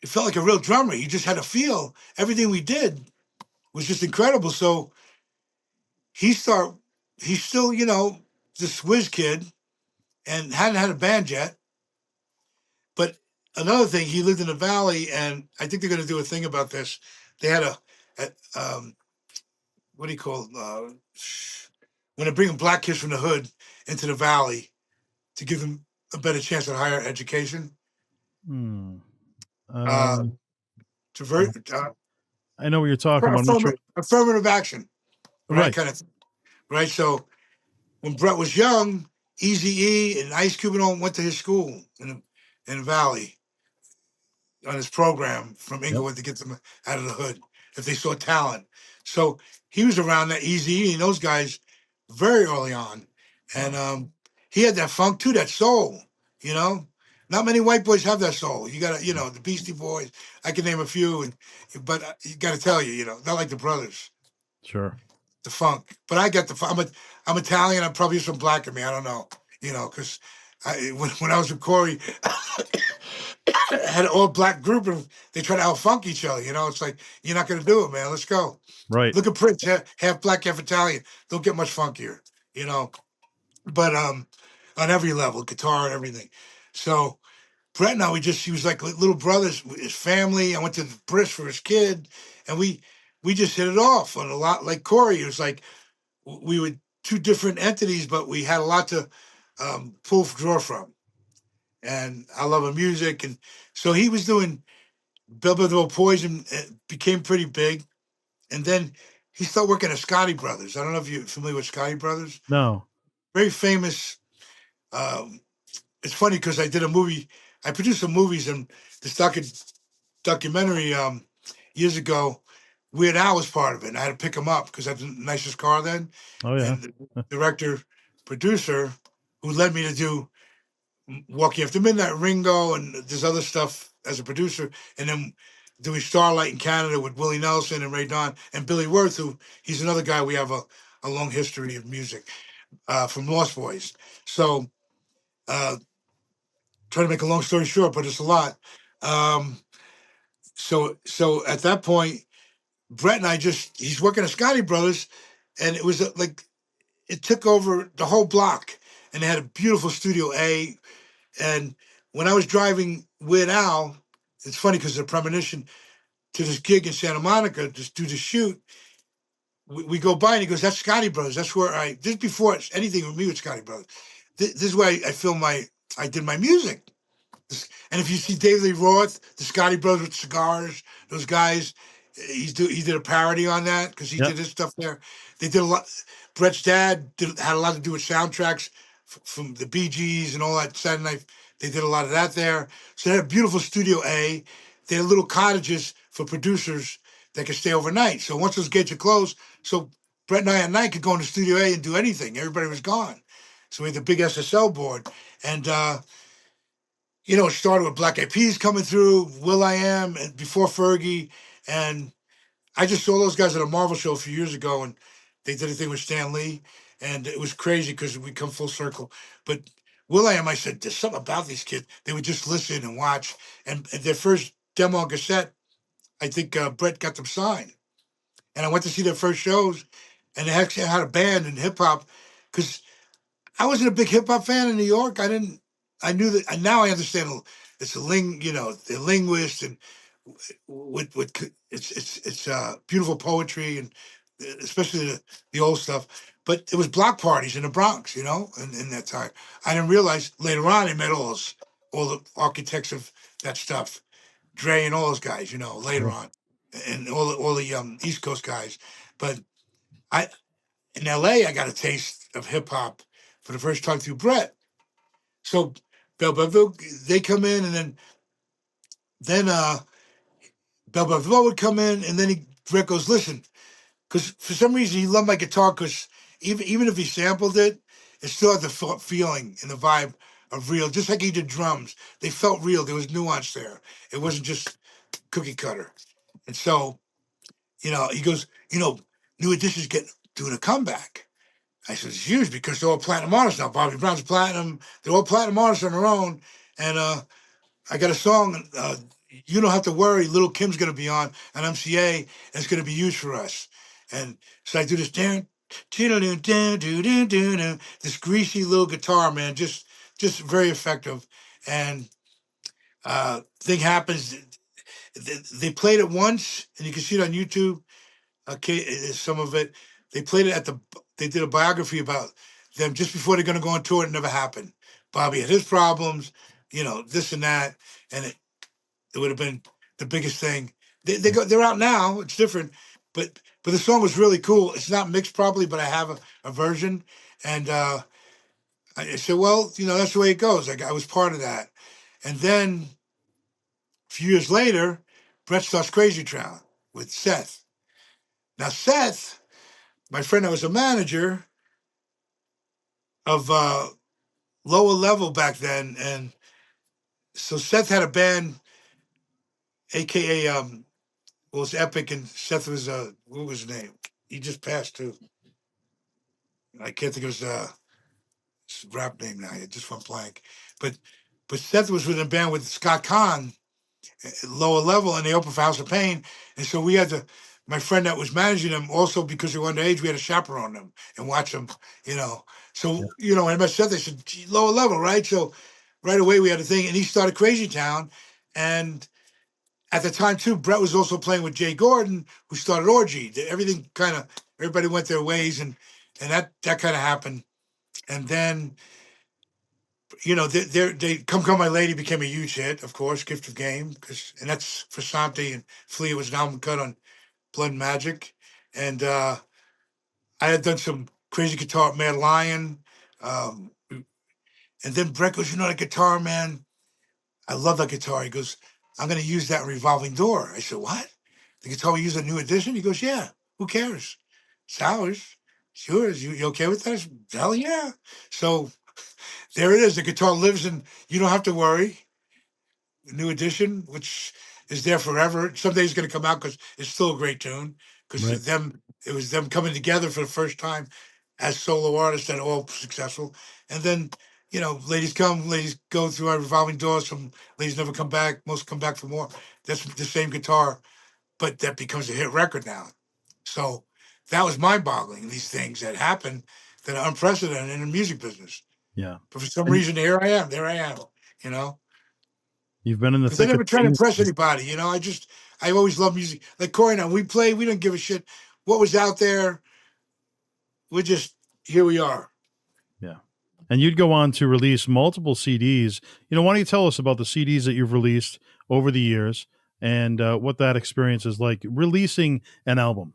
it felt like a real drummer. He just had a feel. Everything we did was just incredible. So he's still, this whiz kid and hadn't had a band yet. But another thing, he lived in the Valley, and I think they're going to do a thing about this. They had what do you call it? When they bring black kids from the hood into the Valley to give them a better chance at higher education. Hmm. Uh, to ver- uh, I know what you're talking about. I'm not sure. affirmative action, right? Right. Kind of, right? So when Brett was young, Easy E and Ice Cube and all went to his school in the Valley on his program from Yep. Inglewood to get them out of the hood if they saw talent. So he was around that Easy E and those guys very early on, and Wow. he had that funk too, that soul. You know, not many white boys have that soul. You got to, the Beastie Boys. I can name a few, but you got to tell you, not like the brothers. Sure. The funk, but I got I'm Italian. I'm probably some black in me. I don't know, because when I was with Corey, I had an all black group and they try to out funk each other. It's like you're not going to do it, man. Let's go. Right. Look at Prince, half black, half Italian. Don't get much funkier, you know. But on every level, guitar and everything. So Brett and I, he was like little brothers, his family. I went to the Brits for his kid, and we just hit it off on a lot. Like Corey, it was like we were two different entities, but we had a lot to draw from. And I love her music, and so he was doing Bill Poison became pretty big, and then he started working at Scotty Brothers. I don't know if you're familiar with Scotty Brothers. No. Very famous. Um, it's funny because I did a movie. I produced some movies, and this documentary years ago. Weird Al was part of it, and I had to pick him up because I had the nicest car then. Oh yeah. And the director, producer, who led me to do Walking After Midnight, Ringo, and there's other stuff as a producer, and then doing Starlight in Canada with Willie Nelson and Ray Don and Billy Worth, who he's another guy we have a long history of music from Lost Boys. So, try to make a long story short, but it's a lot. Um, so at that point, Brett and I he's working at Scotty Brothers, and it was like it took over the whole block, and they had a beautiful Studio A. And when I was driving Weird Al, it's funny because the premonition to this gig in Santa Monica, just do the shoot, we go by and he goes, "That's Scotty Brothers. That's where this is before anything with me with Scotty Brothers. This is where I filmed I did my music." And if you see David Lee Roth, the Scotty Brothers with cigars, those guys, he did a parody on that because he Yep. did his stuff there. They did a lot. Brett's dad had a lot to do with soundtracks from the Bee Gees and all that. Saturday Night, they did a lot of that there. So they had a beautiful Studio A. They had little cottages for producers that could stay overnight. So once those gates are closed, so Brett and I at night could go into Studio A and do anything. Everybody was gone. So we had the big SSL board. And it started with Black Eyed Peas coming through, Will.I.am, and before Fergie. And I just saw those guys at a Marvel show a few years ago, and they did a thing with Stan Lee. And it was crazy because we come full circle. But Will.I.am, I said, there's something about these kids. They would just listen and watch. And their first demo on cassette, I think Brett got them signed. And I went to see their first shows, and they actually had a band in hip hop because I wasn't a big hip hop fan in New York. I knew that, and now I understand it's the linguist and with it's beautiful poetry and especially the old stuff. But it was block parties in the Bronx, in that time. I didn't realize later on I met all the architects of that stuff, Dre and all those guys, later Yeah. on, and all the East Coast guys. But I in LA I got a taste of hip hop for the first time through Brett. So Bell they come in, and then Bell would come in, and then Brett goes, "Listen," because for some reason he loved my guitar, because even if he sampled it, it still had the feeling and the vibe of real, just like he did drums. They felt real. There was nuance there. It wasn't just cookie cutter. And so, he goes, New Edition's doing a comeback. I said, it's huge because they're all platinum artists now. Bobby Brown's platinum. They're all platinum artists on their own. And I got a song, You Don't Have to Worry. Little Kim's going to be on MCA, and it's going to be used for us. And so I do this, this greasy little guitar, man, just very effective. And thing happens, they played it once, and you can see it on YouTube. Okay, some of it. They played it they did a biography about them just before they're going to go on tour. It never happened. Bobby had his problems, this and that, and it would have been the biggest thing. They're out now. It's different, but the song was really cool. It's not mixed properly, but I have a version, and I said, well, that's the way it goes. I was part of that, and then a few years later, Brett starts Crazy Town with Seth. Now Seth, my friend that was a manager of Lower Level back then, and so Seth had a band, aka was Epic, and Seth was what was his name? He just passed too. I can't think of his rap name now. It just went blank. But Seth was with a band with Scott Kahn, Lower Level, and they opened for House of Pain, and so we had to. My friend that was managing them, also because they were underage, we had to chaperone them and watch them. So when I met Seth, they said, Lower Level, right? So right away we had a thing, and he started Crazy Town, and at the time too, Brett was also playing with Jay Gordon, who started Orgy. Everything everybody went their ways, and that kind of happened. And then they Come My Lady became a huge hit, of course, Gift of Game, and that's for Santi, and Flea was an album cut on Blood and Magic. And I had done some crazy guitar, Mad Lion. And then Brett goes, that guitar, man, I love that guitar. He goes, I'm going to use that revolving door. I said, what? The guitar we use a new edition? He goes, yeah, who cares? It's ours. It's yours. You okay with that? I said, hell yeah. So there it is. The guitar lives, and you don't have to worry. New edition, which is there forever. Someday it's going to come out because it's still a great tune. Because Right. it was them coming together for the first time as solo artists that are all successful. And then, ladies come, ladies go through our revolving doors. Some ladies never come back. Most come back for more. That's the same guitar, but that becomes a hit record now. So that was mind-boggling. These things that happen that are unprecedented in the music business. Yeah. But for some And reason, here I am. There I am. You know. you've been in the Because I thick of never try to things. impress anybody, I always love music. Like Corey and I, we play, we don't give a shit what was out there. We're just, here we are. Yeah. And you'd go on to release multiple CDs. Why don't you tell us about the CDs that you've released over the years and what that experience is like releasing an album?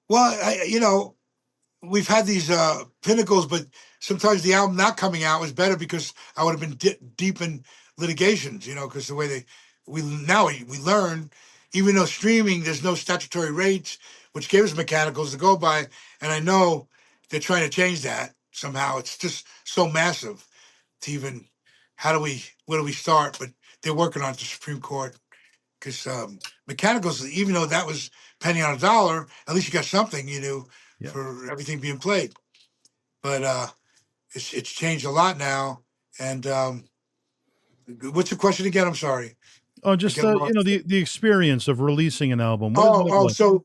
Well, we've had these pinnacles, but sometimes the album not coming out was better because I would have been deep in litigations, because the way we learn, even though streaming, there's no statutory rates, which gave us mechanicals to go by. And I know they're trying to change that somehow. It's just so massive to even, where do we start? But they're working on it, the Supreme Court. Because mechanicals, even though that was penny on a dollar, at least you got something, Yeah. for everything being played. But it's changed a lot now. And what's the question again? I'm sorry. Oh, I just get lost. the experience of releasing an album. What is that like? So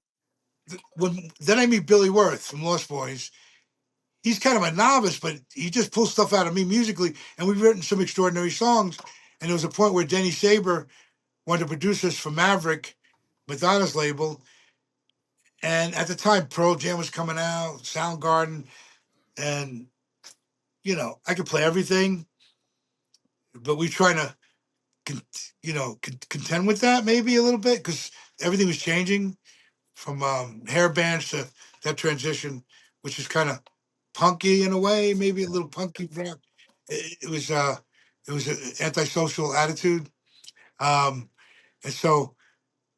then I meet Billy Worth from Lost Boys. He's kind of a novice, but he just pulls stuff out of me musically. And we've written some extraordinary songs. And there was a point where Denny Saber wanted to produce us for Maverick, Madonna's label. And at the time, Pearl Jam was coming out, Soundgarden, and I could play everything, but we trying to, contend with that maybe a little bit because everything was changing from hair bands to that transition, which is kind of punky in a way, maybe a little punky rock. It was an antisocial attitude, and so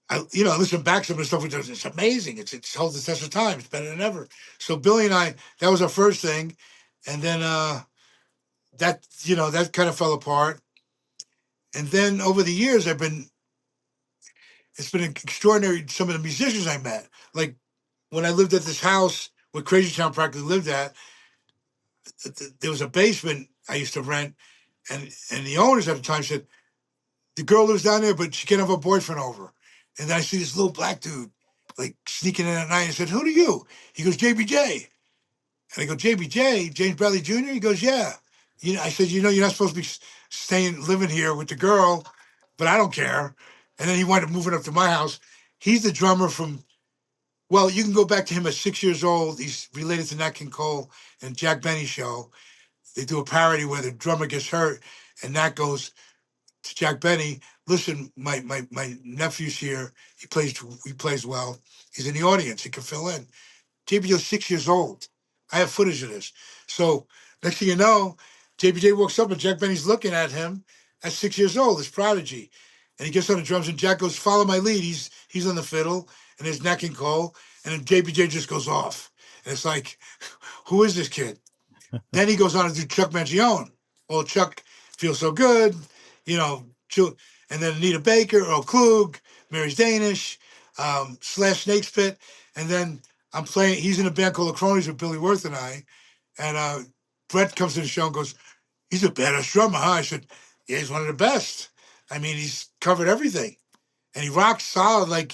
I listen back to some of the stuff we do. It's amazing. It's held the test of time. It's better than ever. So Billy and I, that was our first thing, and then that kind of fell apart. And then over the years, it's been extraordinary. Some of the musicians I met, like when I lived at this house where Crazy Town practically lived at, there was a basement I used to rent, and the owners at the time said the girl lives down there, but she can't have her boyfriend over. And then I see this little black dude like sneaking in at night. And I said, "Who are you?" He goes, "JBJ." And I go, "JBJ, James Bradley Jr." He goes, "Yeah." I said, "You're not supposed to be living here with the girl, but I don't care." And then he wound up moving up to my house. He's the drummer from. Well, you can go back to him at 6 years old. He's related to Nat King Cole and Jack Benny show. They do a parody where the drummer gets hurt, and Nat goes to Jack Benny. Listen, my nephew's here. He plays well. He's in the audience. He can fill in. JBJ's 6 years old. I have footage of this. So next thing you know, JBJ walks up and Jack Benny's looking at him at 6 years old, this prodigy. And he gets on the drums and Jack goes, "Follow my lead." He's on the fiddle and there's Nat King Cole. And then JBJ just goes off. And it's like, who is this kid? Then he goes on to do Chuck Mangione. Well, Chuck feels so good, you know. And then Anita Baker, Earl Klug, Mary's Danish, Slash Snake Spit. And then I'm playing, he's in a band called The Cronies with Billy Worth and I. And Brett comes to the show and goes, "He's a badass drummer, huh?" I said, "Yeah, he's one of the best. I mean, he's covered everything. And he rocks solid, And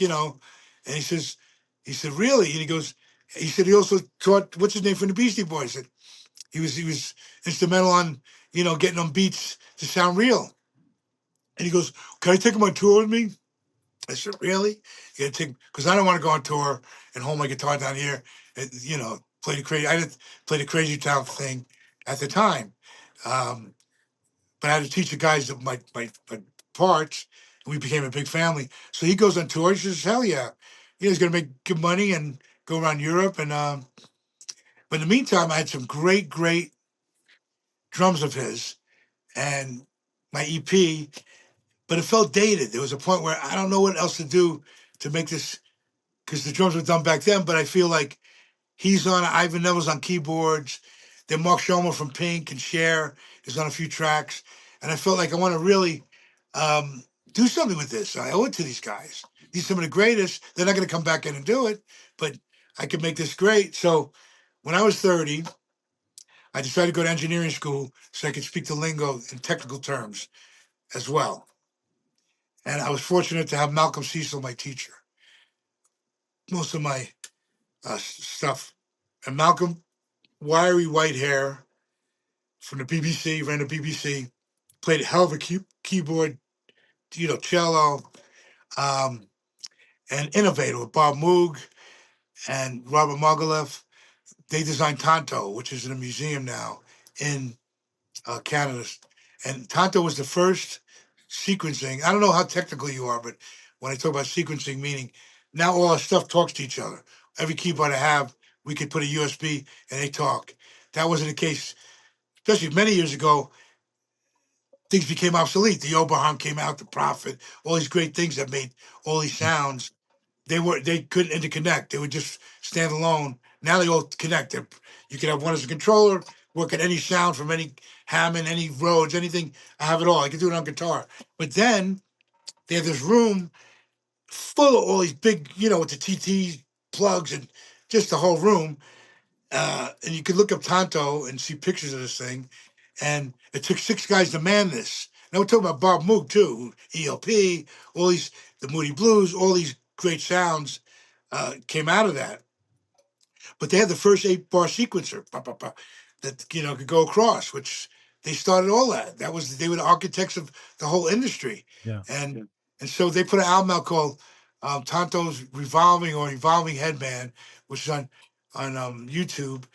he said, "Really?" And he said he also taught, what's his name, from the Beastie Boys. He was instrumental on, getting them beats to sound real. And he goes, "Can I take him on tour with me?" I said, "Really? You gotta take, because I don't want to go on tour and hold my guitar down here and, play the crazy. I didn't play the Crazy Town thing at the time. Um, but I had to teach the guys my parts, and we became a big family. So he goes on tour. He says, "Hell yeah, he's gonna make good money and go around Europe." And but in the meantime, I had some great drums of his and my EP, but it felt dated. There was a point where I don't know what else to do to make this, because the drums were done back then. But I feel like he's on, Ivan Neville's on keyboards. Then Mark Schomer from Pink and Cher is on a few tracks. And I felt like I want to really um, do something with this. I owe it to these guys. These are some of the greatest. They're not going to come back in and do it, but I can make this great. So when I was 30, I decided to go to engineering school so I could speak the lingo in technical terms as well. And I was fortunate to have Malcolm Cecil, my teacher, most of my stuff. And Malcolm, wiry white hair, from the BBC, ran the BBC, played a hell of a keyboard, cello, um, and innovator with Bob Moog and Robert Margouleff. They designed Tonto, which is in a museum now in Canada. And Tonto was the first sequencing. I don't know how technical you are, but when I talk about sequencing, meaning now all our stuff talks to each other. Every keyboard I have, we could put a USB and they talk. That wasn't the case, especially many years ago. Things became obsolete. The Oberheim came out, the Prophet, all these great things that made all these sounds. They couldn't interconnect. They would just stand alone. Now they all connect. You can have one as a controller, work at any sound from any Hammond, any Rhodes, anything. I have it all. I can do it on guitar. But then they have this room full of all these big, with the TT plugs and just the whole room. And you could look up Tonto and see pictures of this thing. And it took 6 guys to man this. Now we're talking about Bob Moog too, ELP, all these, the Moody Blues, all these great sounds came out of that. But they had the first 8-bar sequencer that could go across, which they started all that. They were the architects of the whole industry, Yeah. and so they put an album out called Tonto's Evolving Headband, which is on YouTube,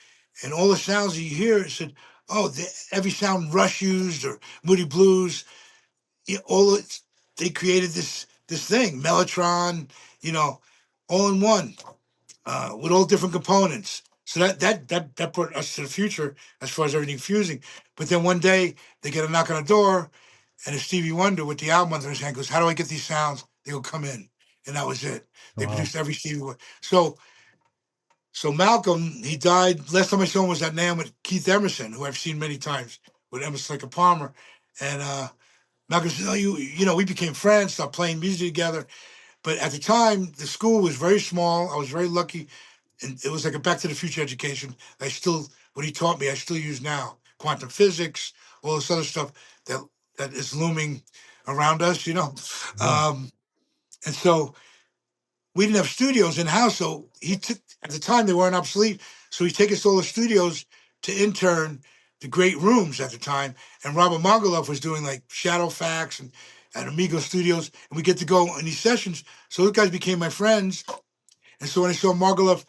and all the sounds you hear, it said, oh, every sound Rush used or Moody Blues, they created this thing, Mellotron, all in one, with all different components. So that brought us to the future as far as everything fusing. But then one day they get a knock on the door, and it's Stevie Wonder with the album under his hand. Goes, how do I get these sounds? They go, come in, and that was it. They Wow. produced every Stevie Wonder. So Malcolm, he died. Last time I saw him was at NAMM with Keith Emerson, who I've seen many times with Emerson Lake and Palmer. And Malcolm said, oh, we became friends, started playing music together. But at the time, the school was very small. I was very lucky. And it was like a Back to the Future education. What he taught me, I still use now. Quantum physics, all this other stuff that is looming around us, Yeah. And so we didn't have studios in house. So at the time they weren't obsolete. So he'd take us to all the studios to intern the great rooms at the time. And Robert Margouleff was doing like Shadowfax and Amigo Studios. And we get to go in these sessions. So those guys became my friends. And so when I saw Margouleff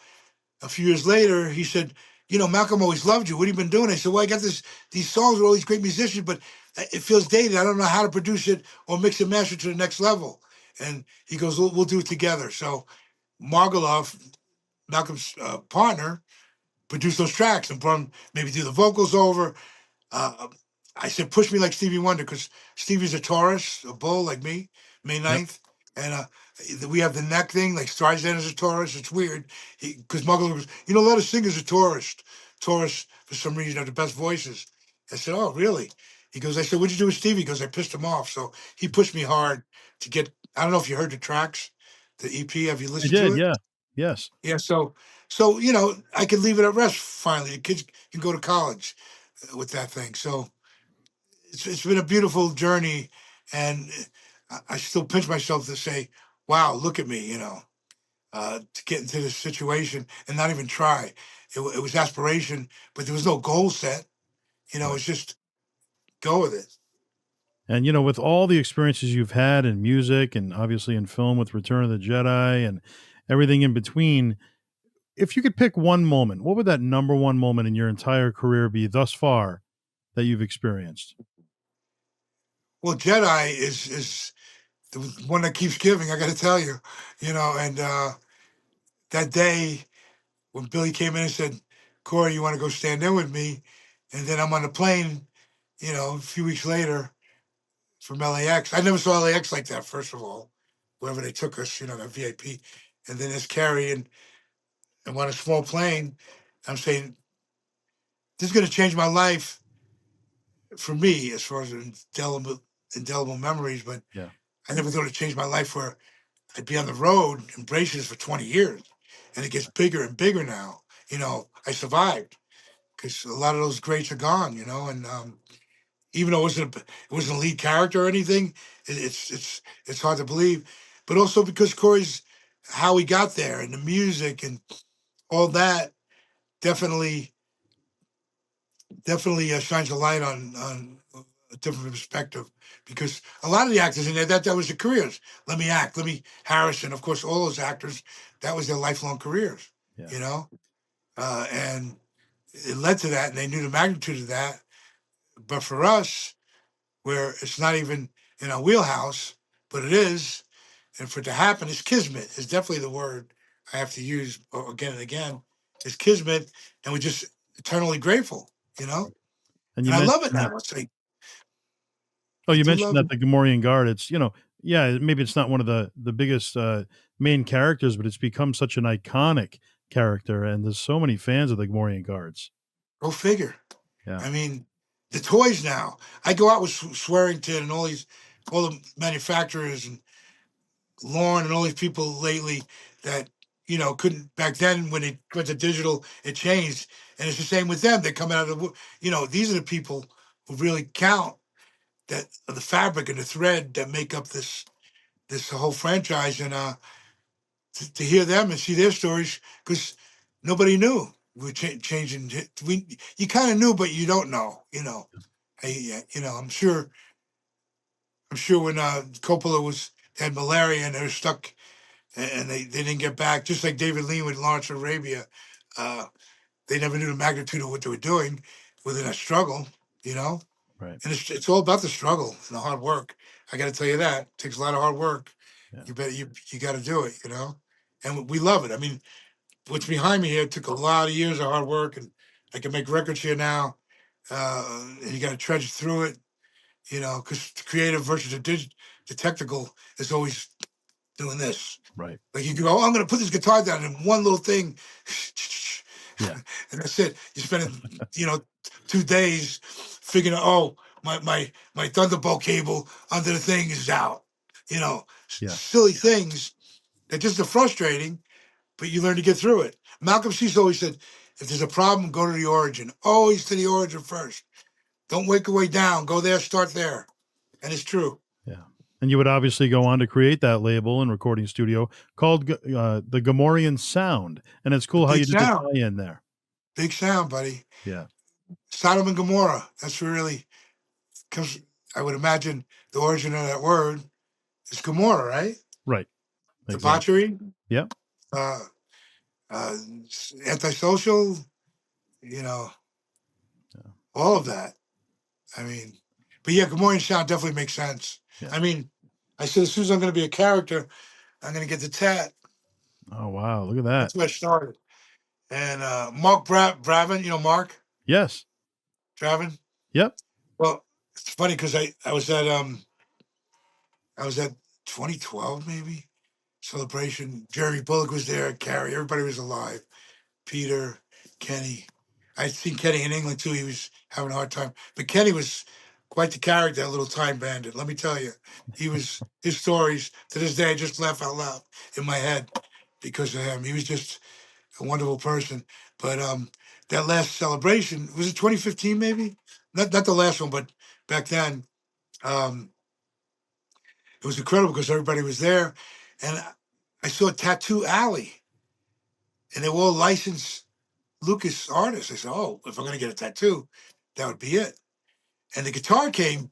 a few years later, he said, Malcolm always loved you. What have you been doing? I said, well, I got these songs with all these great musicians, but it feels dated. I don't know how to produce it or mix and master to the next level. And he goes, we'll do it together. So Margouleff, Malcolm's partner, produced those tracks and brought him, maybe do the vocals over. Uh, I said, push me like Stevie Wonder, because Stevie's a Taurus, a bull like me, May Yep. 9th. And we have the neck thing, like Streisand is a Taurus. It's weird. Because Muggle goes, a lot of singers are Taurus. Taurus, for some reason, have the best voices. I said, oh, really? He goes, I said, what'd you do with Stevie? He goes, I pissed him off. So he pushed me hard to get, I don't know if you heard the tracks, the EP. Have you I listened to did. it? Yeah. Yes. Yeah, so I could leave it at rest finally. The kids can go to college with that thing. So it's been a beautiful journey, and I still pinch myself to say, "Wow, look at me!" To get into this situation and not even try. It was aspiration, but there was no goal set. Right. It's just go with it. And with all the experiences you've had in music and obviously in film with Return of the Jedi and everything in between, if you could pick one moment, what would that number one moment in your entire career be thus far that you've experienced? Well, Jedi is the one that keeps giving. I got to tell you, and that day when Billy came in and said, "Corey, you want to go stand in with me?" And then I'm on the plane, a few weeks later from LAX. I never saw LAX like that. First of all, wherever they took us, that VIP, and then there's Carrie and on a small plane. I'm saying this is going to change my life for me as far as indelible memories, but Yeah. I never thought it'd change my life where I'd be on the road in braces for 20 years, and it gets bigger and bigger now. I survived because a lot of those greats are gone. And even though it wasn't a lead character or anything, it's hard to believe. But also because Corey's how he got there and the music and all that definitely shines a light on a different perspective, because a lot of the actors in there that was their careers. Let me Harrison, of course, all those actors, that was their lifelong careers. Yeah. And it led to that, and they knew the magnitude of that. But for us, where it's not even in our wheelhouse, but it is, and for it to happen, it's kismet. Is definitely the word I have to use again and again. It's kismet, and we're just eternally grateful. And you And I love mentioned it that. now. It's like Oh, I you do mentioned love that it. the Gamorrean Guard. It's yeah, maybe it's not one of the biggest main characters, but it's become such an iconic character, and there's so many fans of the Gamorrean Guards. Go figure. Yeah. I mean, the toys now. I go out with Swearington and all the manufacturers and Lauren and all these people lately that couldn't back then when it went to digital. It changed, and it's the same with them. They come out of these are the people who really count. That are the fabric and the thread that make up this whole franchise, and to hear them and see their stories, because nobody knew we're changing. You kind of knew, but you don't know. I'm sure when Coppola had malaria and they were stuck and they didn't get back, just like David Lean with Lawrence of Arabia. Uh, they never knew the magnitude of what they were doing within a struggle, you know. Right. And it's all about the struggle and the hard work. I got to tell you that it takes a lot of hard work. Yeah. You got to do it, and we love it. I mean, what's behind me here took a lot of years of hard work, and I can make records here now. And you got to trudge through it, because the creative versus the technical is always doing this. Right. Like you go, oh, I'm going to put this guitar down in one little thing, Yeah. and that's it. You spend, 2 days figuring out, oh, my Thunderbolt cable under the thing is out. Yeah. Silly things that just are frustrating, but you learn to get through it. Malcolm Cease always said, if there's a problem, go to the origin. Always to the origin first. Don't work your way down. Go there, start there. And it's true. Yeah. And you would obviously go on to create that label and recording studio called the Gamorrean Sound. And it's The cool how big you did the sound. tie in there. Big sound, buddy. Yeah. Sodom and Gomorrah. That's really comes, I would imagine the origin of that word is Gomorrah, right? Right. Exactly. Debauchery, Yeah. uh, uh, antisocial, you know, Yeah. all of that. I mean, but yeah, Gomorrah sound definitely makes sense. Yeah. I mean, I said as soon as I'm going to be a character, I'm going to get the tat. Oh, wow. Look at that. That's where I started. And Mark Bravin, Mark Yes. Dravin. Yep. Well, it's funny because I was at 2012 maybe celebration. Jerry Bullock was there. Carrie, everybody was alive. Peter, Kenny. I'd seen Kenny in England too. He was having a hard time, but Kenny was quite the character, that little time bandit. Let me tell you, his stories to this day I just laugh out loud in my head because of him. He was just a wonderful person. But that last celebration was it 2015 maybe? Not the last one, but back then. Um, it was incredible because everybody was there, and I saw Tattoo Alley, and they were all licensed Lucas artists. I said, "Oh, if I'm going to get a tattoo, that would be it." And the guitar came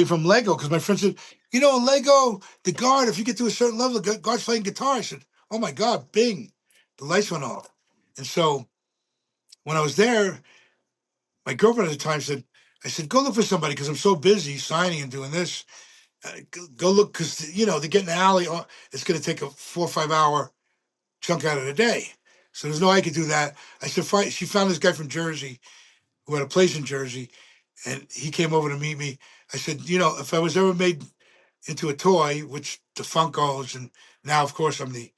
from Lego because my friend said, Lego, the guard, if you get to a certain level, the guard's playing guitar. I said, "Oh my God, bing!" The lights went off, and so when I was there, my girlfriend at the time said, I said, go look for somebody because I'm so busy signing and doing this. Go look because to get in the alley, it's going to take a 4 or 5 hour chunk out of the day. So there's no way I could do that. I said, fine. She found this guy from Jersey who had a place in Jersey, and he came over to meet me. I said, if I was ever made into a toy, which the Funkos, and now of course I'm the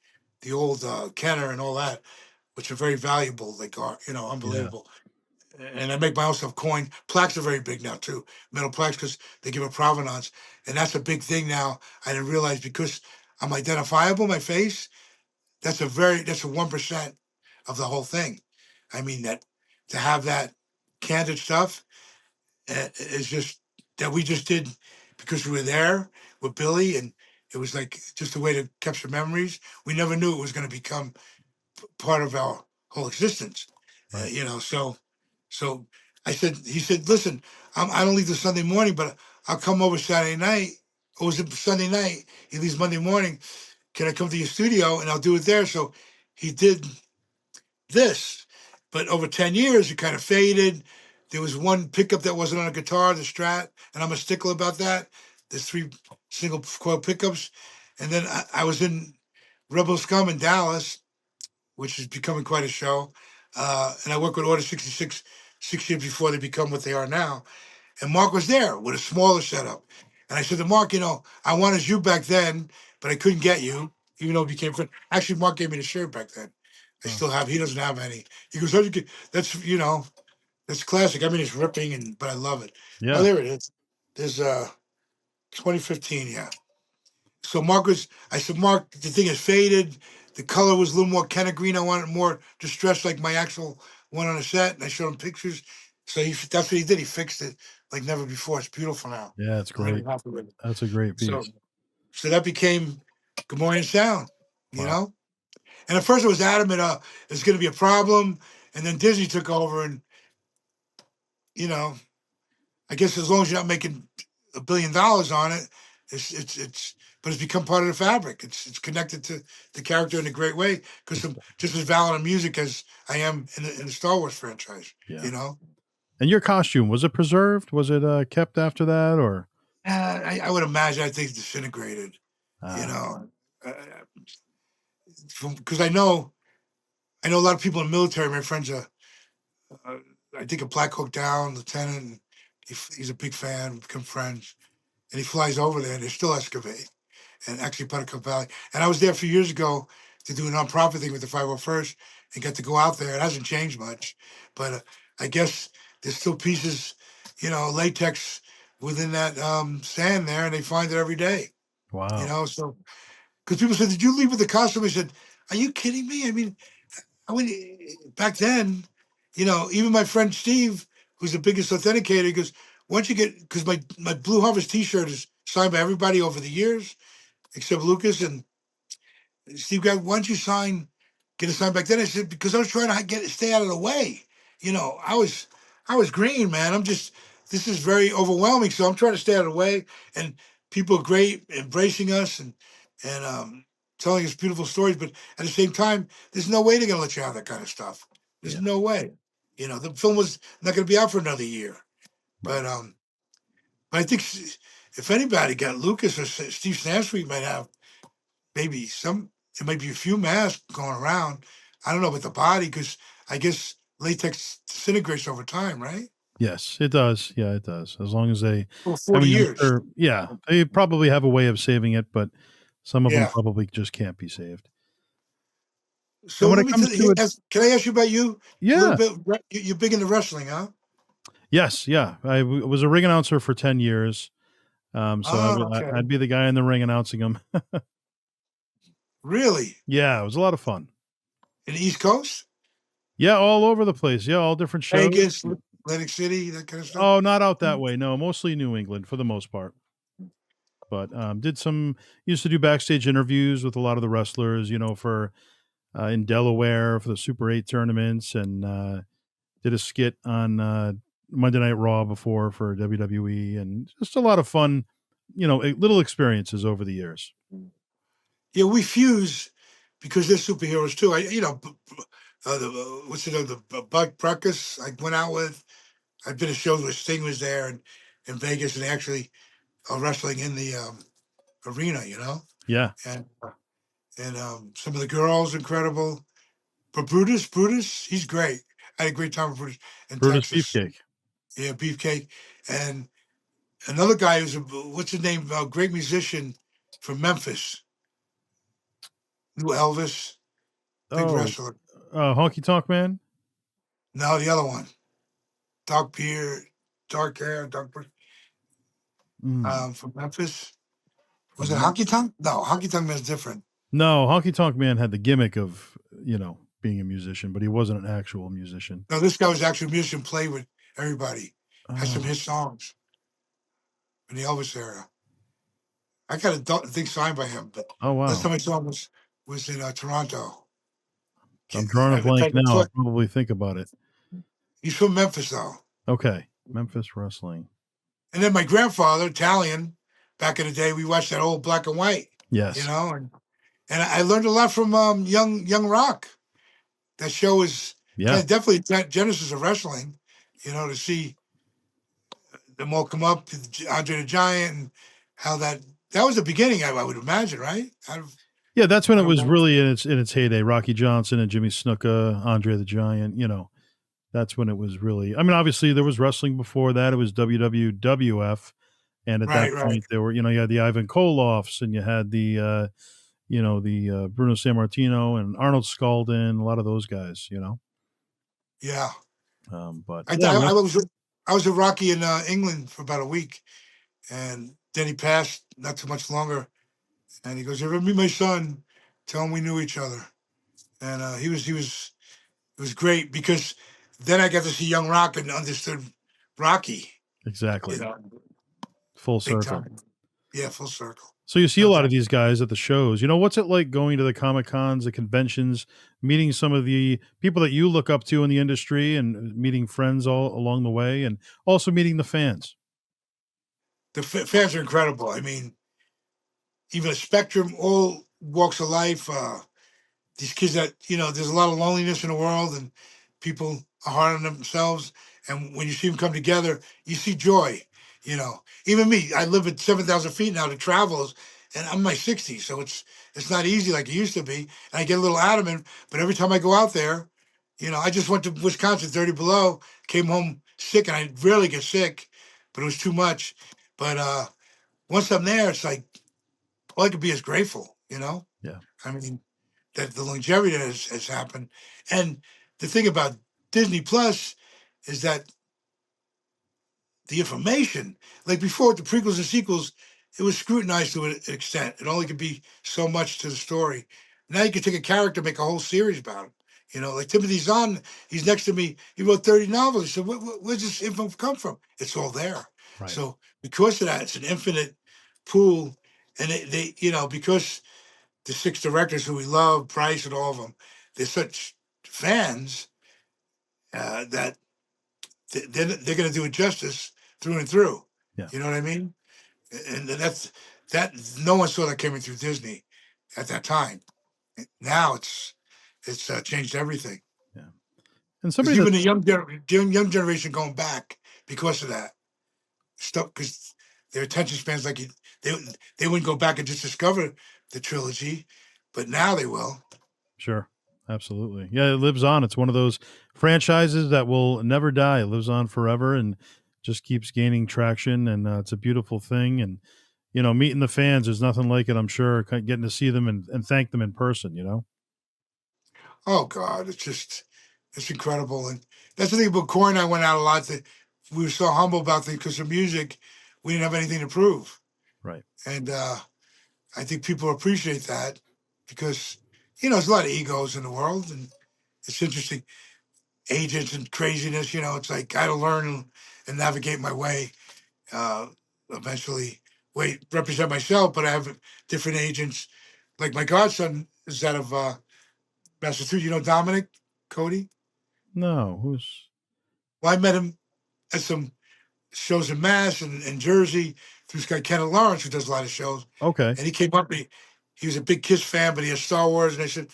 old Kenner and all that, which are very valuable. Like Yeah. unbelievable. And I make my own stuff. Coin plaques are very big now too, metal plaques because they give a provenance, and that's a big thing now. I didn't realize because I'm identifiable, my face. That's a 1% of the whole thing. I mean that to have that candid stuff is just that we just did because we were there with Billy, and it was like just a way to capture memories. We never knew it was going to become part of our whole existence, Right. so he said, listen, I don't leave the Sunday morning, but I'll come over Saturday night. Or was it Sunday night? He leaves Monday morning. Can I come to your studio and I'll do it there? So he did this, but over 10 years, it kind of faded. There was one pickup that wasn't on a guitar, the Strat, and I'm a stickler about that. There's 3 single coil pickups. And then I was in Rebel Scum in Dallas, which is becoming quite a show. And I worked with Order 66 6 years before they become what they are now. And Mark was there with a smaller setup. And I said to Mark, I wanted you back then, but I couldn't get you, even though we became friends. Actually, Mark gave me the shirt back then. I Oh, still have. He doesn't have any. He goes, "How'd you get?" That's classic. I mean, it's ripping, but I love it. Oh, yeah. there it is. There's 2015. Yeah. So I said, Mark, the thing is faded. The color was a little more Kenna green. I wanted more distressed, like my actual one on the set. And I showed him pictures. So that's what he did. He fixed it like never before. It's beautiful now. Yeah, it's I'm really great. happy with it. That's a great So, piece. so that became Gamorrean Sound, you Wow. know? And at first it was adamant, it's going to be a problem. And then Disney took over and, you know, I guess as long as you're not making $1 billion on it, but it's become part of the fabric. It's connected to the character in a great way because I'm just as valid in music as I am in the Star Wars franchise. Yeah. You know, And your costume, was it preserved? Was it kept after that or? I would imagine I think it's disintegrated. You Ah, know, because I know a lot of people in the military. My friends are, uh, I think a Black Hawk Down lieutenant. And he's a big fan. We've become friends, and he flies over there, and they still excavate. And actually Buttercup Valley. And I was there a few years ago to do a nonprofit thing with the 501st and got to go out there. It hasn't changed much, but I guess there's still pieces, latex within that sand there, and they find it every day. wow. So because people said, "Did you leave with the costume?" I said, "Are you kidding me?" I mean, back then, even my friend Steve, who's the biggest authenticator, he goes, "Once you get," because my Blue Harvest T-shirt is signed by everybody over the years except Lucas and Steve got, why don't you get a sign back then? I said, because I was trying to stay out of the way. I was green, man. This is very overwhelming. So I'm trying to stay out of the way. And people are great, embracing us and telling us beautiful stories. But at the same time, there's no way they're going to let you have that kind of stuff. There's Yeah. no way. The film was not going to be out for another year. Right. But I think if anybody got Lucas or Steve Sansweet might have maybe there might be a few masks going around. I don't know about the body because I guess latex disintegrates over time, right? Yes, it does. Yeah, it does. As long as For I 40 mean, I'm years. sure, yeah, they probably have a way of saving it, but some of them Yeah. probably just can't be saved. And So when let it me comes tell to you, it, can I ask you about you a little yeah. bit? You're big into wrestling, huh? Yes, yeah. Was a ring announcer for 10 years. So Oh, okay. I'd be the guy in the ring announcing them. Really? Yeah, it was a lot of fun. In the East Coast? Yeah, all over the place. Yeah, all different shows. Vegas, Atlantic City, that kind of stuff? Oh, not out that way. No, mostly New England for the most part. But did some used to do backstage interviews with a lot of the wrestlers, for in Delaware for the Super 8 tournaments, and did a skit on Monday Night Raw before for WWE, and just a lot of fun, little experiences over the years. Yeah, we fuse because they're superheroes too. What's it, the Buck Bruckus I went out with. I've been to shows where Sting was there and in Vegas, and they actually are wrestling in the arena, Yeah. and some of the girls incredible. But Brutus, he's great. I had a great time with Brutus in Brutus Texas. Beefcake. Yeah, Beefcake, and another guy who's what's his name? Great musician from Memphis. Knew Elvis, big Oh, wrestler. Honky Tonk Man. No, the other one, dark beard, dark hair, Mm, from Memphis. Was from it Mem- Honky Tonk? No, Honky Tonk Man's different. no, Honky Tonk Man had the gimmick of being a musician, but he wasn't an actual musician. No, this guy was actually a musician, played with everybody. Had some Oh, hit songs in the Elvis era. I got a thing signed by him, but oh last wow. time I saw him was in Toronto. I'm drawing a I've been blank trying to now. I'll talk. probably think about it. He's from Memphis though. Okay, Memphis wrestling. And then my grandfather, Italian, back in the day, we watched that old black and white, Yes. and I learned a lot from Young Rock. That show is Yeah. kind of definitely genesis of wrestling, to see them all come up, Andre the Giant, and how that was the beginning. I would imagine, right? Yeah, that's when I it don't was know. really in its heyday. Rocky Johnson and Jimmy Snuka, Andre the Giant. That's when it was really. I mean, obviously there was wrestling before that. It was WWF, and at that Right, right, point there were you had the Ivan Koloffs, and you had the Bruno Sammartino and Arnold Scaldin, a lot of those guys. yeah. But I, yeah, I, I was I was a Rocky in England for about a week, and then he passed not too much longer. And he goes, "You ever meet my son? Tell him we knew each other." And it was great because then I got to see Young Rock and understood Rocky, you exactly know, full big circle. time. Yeah, full circle. So you see a No lot of doubt. these guys at the shows. What's it like going to the Comic Cons, the conventions, meeting some of the people that you look up to in the industry, and meeting friends all along the way, and also meeting the fans? The fans are incredible. I mean, even a spectrum, all walks of life. These kids that there's a lot of loneliness in the world, and people are hard on themselves. And when you see them come together, you see joy. Even me, I live at 7,000 feet now to travels, and I'm in my 60s, so it's not easy like it used to be. And I get a little adamant, but every time I go out there, I just went to Wisconsin, 30 below, came home sick, and I rarely get sick, but it was too much. But once I'm there, it's like all I could be is grateful. Yeah, I mean, that the longevity that has happened. And the thing about Disney Plus is that the information, like before with the prequels and sequels, it was scrutinized to an extent. It only could be so much to the story. Now you can take a character, make a whole series about him. Like Timothy Zahn, he's next to me. He wrote 30 novels. He said, where's this info come from? It's all there. right. So because of that, it's an infinite pool. And because the six directors who we love, Price and all of them, they're such fans that they're going to do it justice through and through. Yeah, You know what I mean? And that no one saw that coming through Disney at that time. Now it's changed everything. yeah. And Because somebody even that's the young generation going back because of that stuff, because their attention spans they they wouldn't go back and just discover the trilogy, but now they will. sure, absolutely, yeah, it lives on. It's one of those franchises that will never die. It lives on forever and just keeps gaining traction, and it's a beautiful thing. And meeting the fans, there's nothing like it. I'm sure getting to see them and thank them in person. Oh God, it's incredible, and that's the thing about Corey and I went out a lot. That we were so humble about things because of music, we didn't have anything to prove, Right. and I think people appreciate that because there's a lot of egos in the world, and it's interesting agents and craziness. It's like I had to learn and navigate my way. Uh, Eventually, represent myself, but I have different agents. Like my godson is out of Massachusetts. Dominic Cody. No, who's Well, I met him at some shows in Mass and Jersey through this guy Kenneth Lawrence, who does a lot of shows. okay? And he came up to me. He was a big Kiss fan, but he has Star Wars. And I said,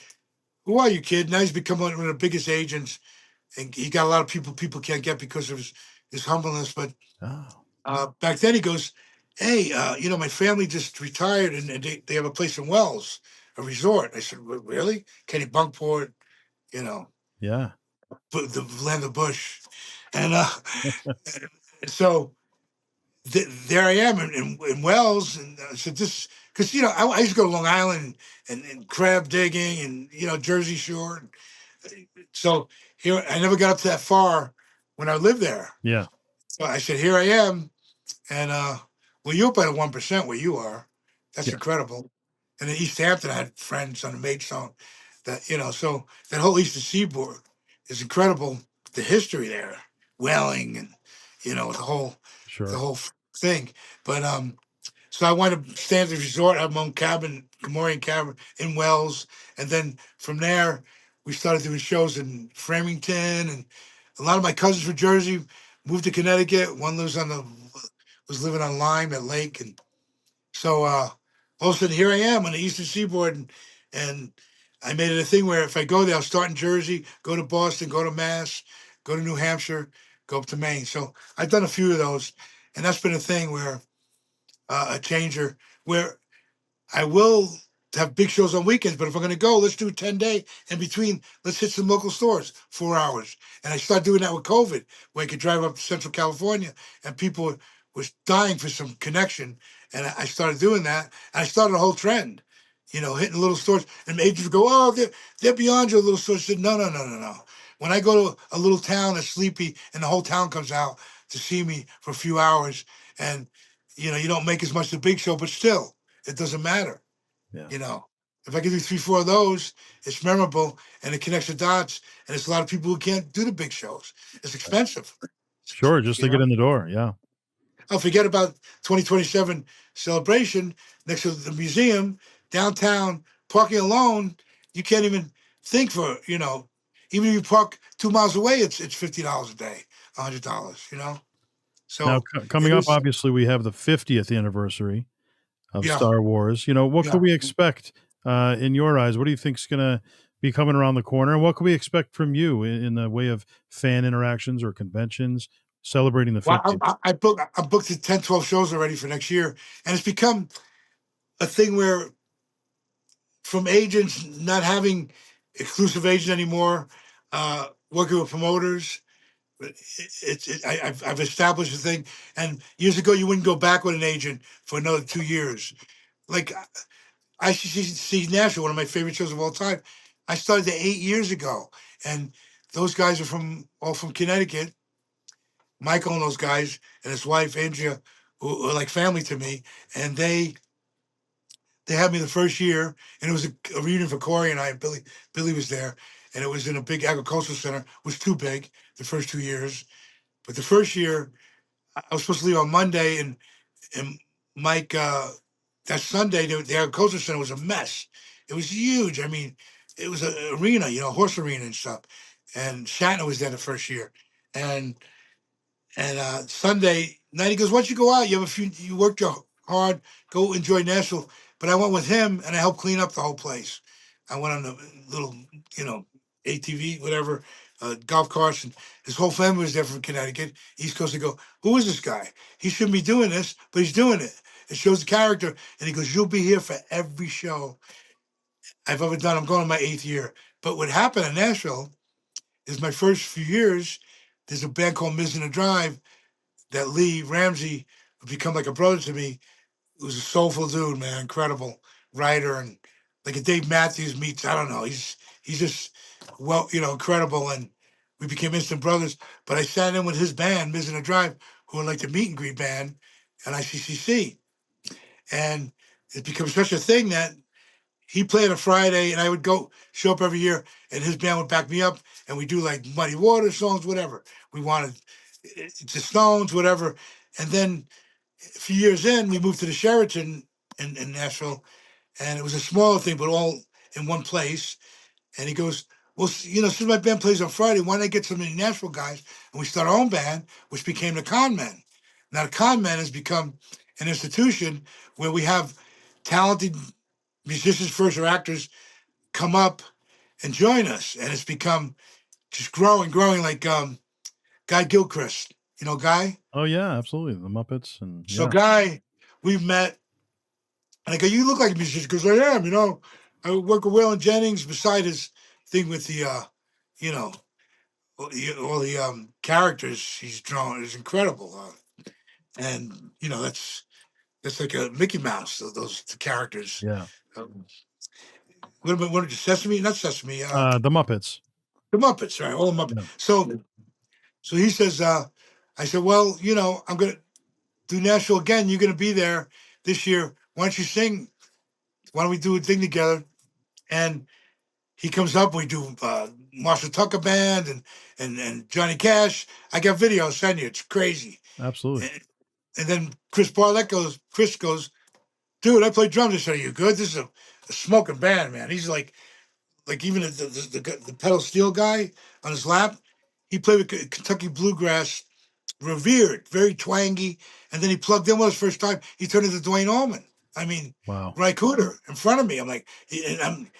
"Who are you, kid?" Now he's become one of the biggest agents, and he got a lot of people can't get because of his his humbleness. But Oh, back then he goes, "Hey, my family just retired and they have a place in Wells, a resort." I said, "Really? Kenny Bunkport, you know, yeah. the land of Bush," and so there I am in Wells, and I said this because I used to go to Long Island and crab digging and Jersey Shore. So here I never got up to that far when I lived there. Yeah. So I said, here I am, and well, you're up at 1% where you are. That's Yeah. incredible. And in East Hampton, I had friends on the Maidstone so that whole Eastern Seaboard is incredible. The history there, whaling, and the Sure. whole thing. But so I went to stay at the resort, have my own cabin, Gamorrean cabin in Wells, and then from there we started doing shows in Framingham, and a lot of my cousins from Jersey moved to Connecticut. One was living on Lyme at Lake, and so all of a sudden here I am on the Eastern Seaboard, and I made it a thing where if I go there, I'll start in Jersey, go to Boston, go to Mass, go to New Hampshire, go up to Maine. So I've done a few of those, and that's been a thing where a changer where I will have big shows on weekends, but if I'm going to go, let's do a 10-day in between. Let's hit some local stores, 4 hours. And I started doing that with COVID, where I could drive up to Central California and people was dying for some connection. And I started doing that. And I started a whole trend, hitting little stores. And agents would go, oh, they're beyond your little store. I said, no, no, no, no, no. When I go to a little town that's sleepy and the whole town comes out to see me for a few hours, and you don't make as much the big show, but still, it doesn't matter. Yeah. You know, if I can do 3, 4 of those, it's memorable and it connects the dots. And it's a lot of people who can't do the big shows. It's expensive. Sure. Just You to get know, in the door. Yeah. I'll forget about 2027 celebration next to the museum downtown, parking alone. You can't even think for even if you park 2 miles away, it's $50 a day, $100. Now, So coming it up, is. obviously, we have the 50th anniversary of Yeah, Star Wars. What yeah. could we expect in your eyes? What do you think's going to be coming around the corner? And what can we expect from you in the way of fan interactions or conventions celebrating the Well, 50th? I'm booked to 10, 12 shows already for next year, and it's become a thing where from agents not having exclusive agents anymore, working with promoters. I've established a thing. And years ago, you wouldn't go back with an agent for another 2 years. Like ICC Nashville, one of my favorite shows of all time. I started there 8 years ago, and those guys are all from Connecticut. Michael and those guys and his wife Andrea, who are like family to me, and they had me the first year, and it was a reunion for Corey and I. Billy was there, and it was in a big agricultural center. It was too big the first 2 years, but the first year I was supposed to leave on Monday, and Mike that Sunday the agricultural center was a mess. It was huge. I mean, it was an arena, horse arena and stuff. And Shatner was there the first year, and Sunday night, he goes, "Why don't you go out? You worked your hard. Go enjoy Nashville." But I went with him, and I helped clean up the whole place. I went on the little, ATV, whatever, golf carts, and his whole family was there from Connecticut, East Coast. I go, "Who is this guy? He shouldn't be doing this, but he's doing it. It shows the character." And he goes, "You'll be here for every show I've ever done. I'm going on my 8th year." But what happened in Nashville is my first few years. There's a band called Miz in the Drive that Lee Ramsey would become like a brother to me. He was a soulful dude, man, incredible writer, and like a Dave Matthews meets. I don't know. He's just incredible, and we became instant brothers. But I sat in with his band, Miz in the Drive, who were like the meet and greet band at ICCC, and it became such a thing that he played a Friday, and I would go show up every year, and his band would back me up, and we do like Muddy Water songs, whatever we wanted, the Stones, whatever. And then a few years in, we moved to the Sheraton in Nashville, and it was a smaller thing, but all in one place. And he goes, "Well, since my band plays on Friday, why don't I get some of the Nashville guys and we start our own band, which became the Con Men." Now, the Con Men has become an institution where we have talented musicians, first or actors come up and join us, and it's become just growing like Guy Gilchrist. Guy. Oh yeah, absolutely. The Muppets and So yeah, Guy, we've met, and I go, you look like a musician because I am. I work with Waylon Jennings beside his thing with the, you know, all the characters he's drawn is incredible. And that's like a Mickey Mouse. Those the characters. yeah. Um, what Sesame? Not Sesame. The Muppets. The Muppets, right? All the Muppets. Yeah, So he says, I said, well, I'm gonna do Nashville again. You're gonna be there this year. Why don't you sing? Why don't we do a thing together? And he comes up. We do Marshall Tucker Band and Johnny Cash. I got video. I'll send you. It's crazy. absolutely. And, and then Chris goes, dude, I play drums. I said, are you good? This is a smoking band, man. He's like even the pedal steel guy on his lap. He played with Kentucky bluegrass, revered, very twangy. And then he plugged in with us first time. He turned into Dwayne Allman. I mean, Wow. Ry Cooder in front of me. I'm like, and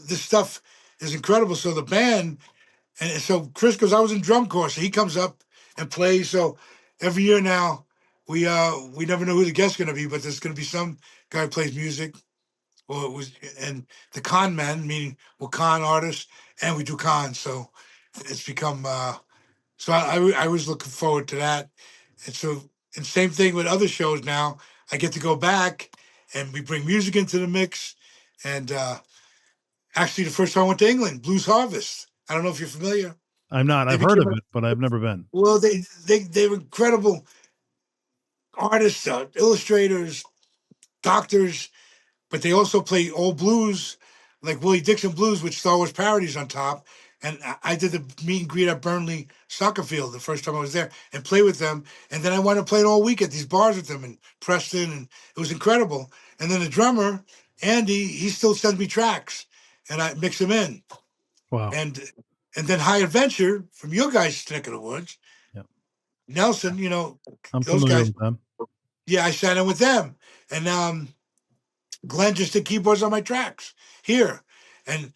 this stuff is incredible. So the band, and so Chris goes, I was in drum corps. So he comes up and plays. So every year now, we never know who the guest's gonna be, but there's gonna be some guy who plays music. Well, it was, and the con men, meaning we're con artists, and we do cons. So it's become. So I was looking forward to that, and same thing with other shows now. I get to go back, and we bring music into the mix, and actually the first time I went to England, Blues Harvest. I don't know if you're familiar. I'm not. They I've heard became of it, but I've never been. well, they were incredible artists, illustrators, doctors, but they also play old blues, like Willie Dixon blues with Star Wars parodies on top. And I did the meet and greet at Burnley soccer field the first time I was there and play with them. And then I wound up playing all week at these bars with them in Preston, and it was incredible. And then the drummer, Andy, he still sends me tracks, and I mix them in. Wow. And and then High Adventure from your guys' neck of the woods, Yeah, Nelson, I'm those familiar guys. with them. Yeah, I sat in with them, and Glenn just did keyboards on my tracks here, and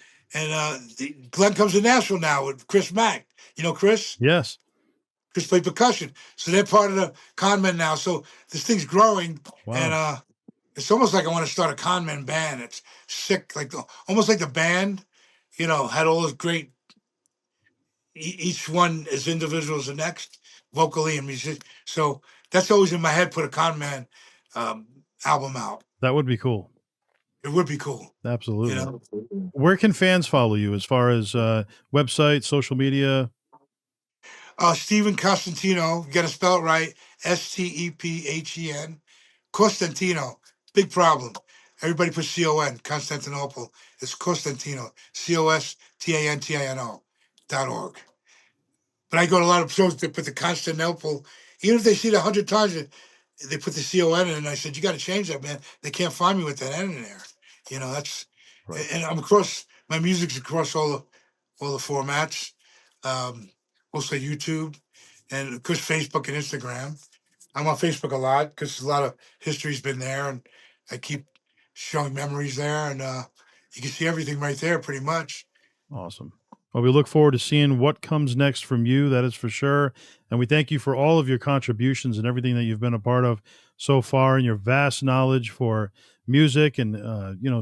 Glenn comes to Nashville now with Chris Mack. You know Chris? Yes. Chris played percussion, so they're part of the Conmen now. So this thing's growing, and Wow. it's almost like I want to start a Conmen band. It's sick, like almost like the band, had all those great. Each one is individual as the next, vocally and music. So that's always in my head. Put a Conman um, album out. That would be cool. It would be cool, you Absolutely. know. Where can fans follow you as far as website, social media? Stephen Costantino, you got to spell it right. Stephen. Costantino. Big problem. Everybody puts CON, Constantinople. It's Costantino. COSTANTINO.org. But I go to a lot of shows that put the Constantinople, even if they see it 100 times, they put the CON in, and I said, you got to change that, man. They can't find me with that N in there. That's, Right. and I'm across, my music's across all the formats. Um, Also YouTube, and of course Facebook and Instagram. I'm on Facebook a lot because a lot of history's been there, and I keep showing memories there, and you can see everything right there, pretty much. Awesome. Well, we look forward to seeing what comes next from you. That is for sure. And we thank you for all of your contributions and everything that you've been a part of so far, and your vast knowledge for music and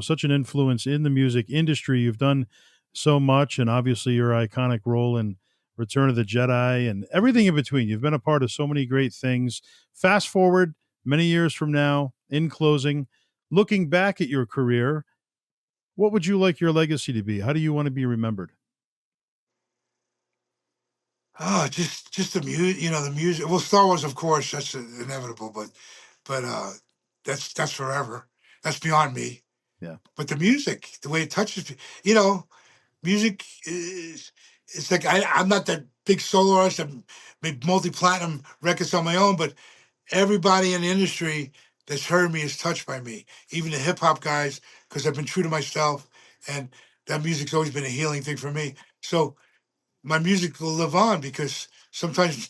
such an influence in the music industry. You've done so much, and obviously your iconic role in Return of the Jedi and everything in between. You've been a part of so many great things. Fast forward many years from now, in closing, looking back at your career, what would you like your legacy to be? How do you want to be remembered? Oh, just the music, the music. Well, Star Wars, of course, that's inevitable, but that's forever. That's beyond me. Yeah. But the music, the way it touches me, music is. It's like I'm not that big solo artist. I've made multi-platinum records on my own, but everybody in the industry that's heard me is touched by me. Even the hip hop guys, because I've been true to myself, and that music's always been a healing thing for me. So my music will live on because sometimes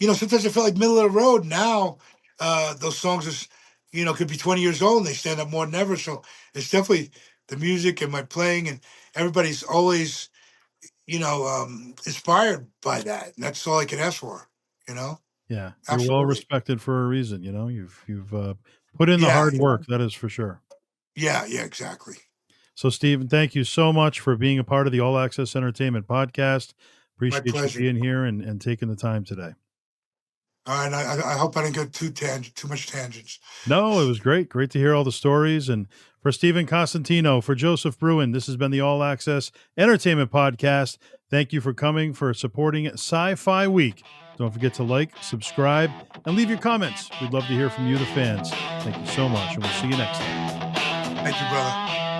I felt like middle of the road. Now, those songs could be 20 years old and they stand up more than ever. So it's definitely the music and my playing, and everybody's always, inspired by that. And that's all I can ask for, you know? Yeah, you're well Absolutely. respected for a reason. You've put in the Yeah, hard work. That is for sure. yeah, exactly. So, Stephen, thank you so much for being a part of the All Access Entertainment podcast. My Appreciate you pleasure. being here and taking the time today. All right, I hope I didn't go too much tangents. No, it was great. Great to hear all the stories. And for Stephen Costantino, for Joseph Bruen, this has been the All Access Entertainment Podcast. Thank you for coming, for supporting Sci-Fi Week. Don't forget to like, subscribe, and leave your comments. We'd love to hear from you, the fans. Thank you so much, and we'll see you next time. Thank you, brother.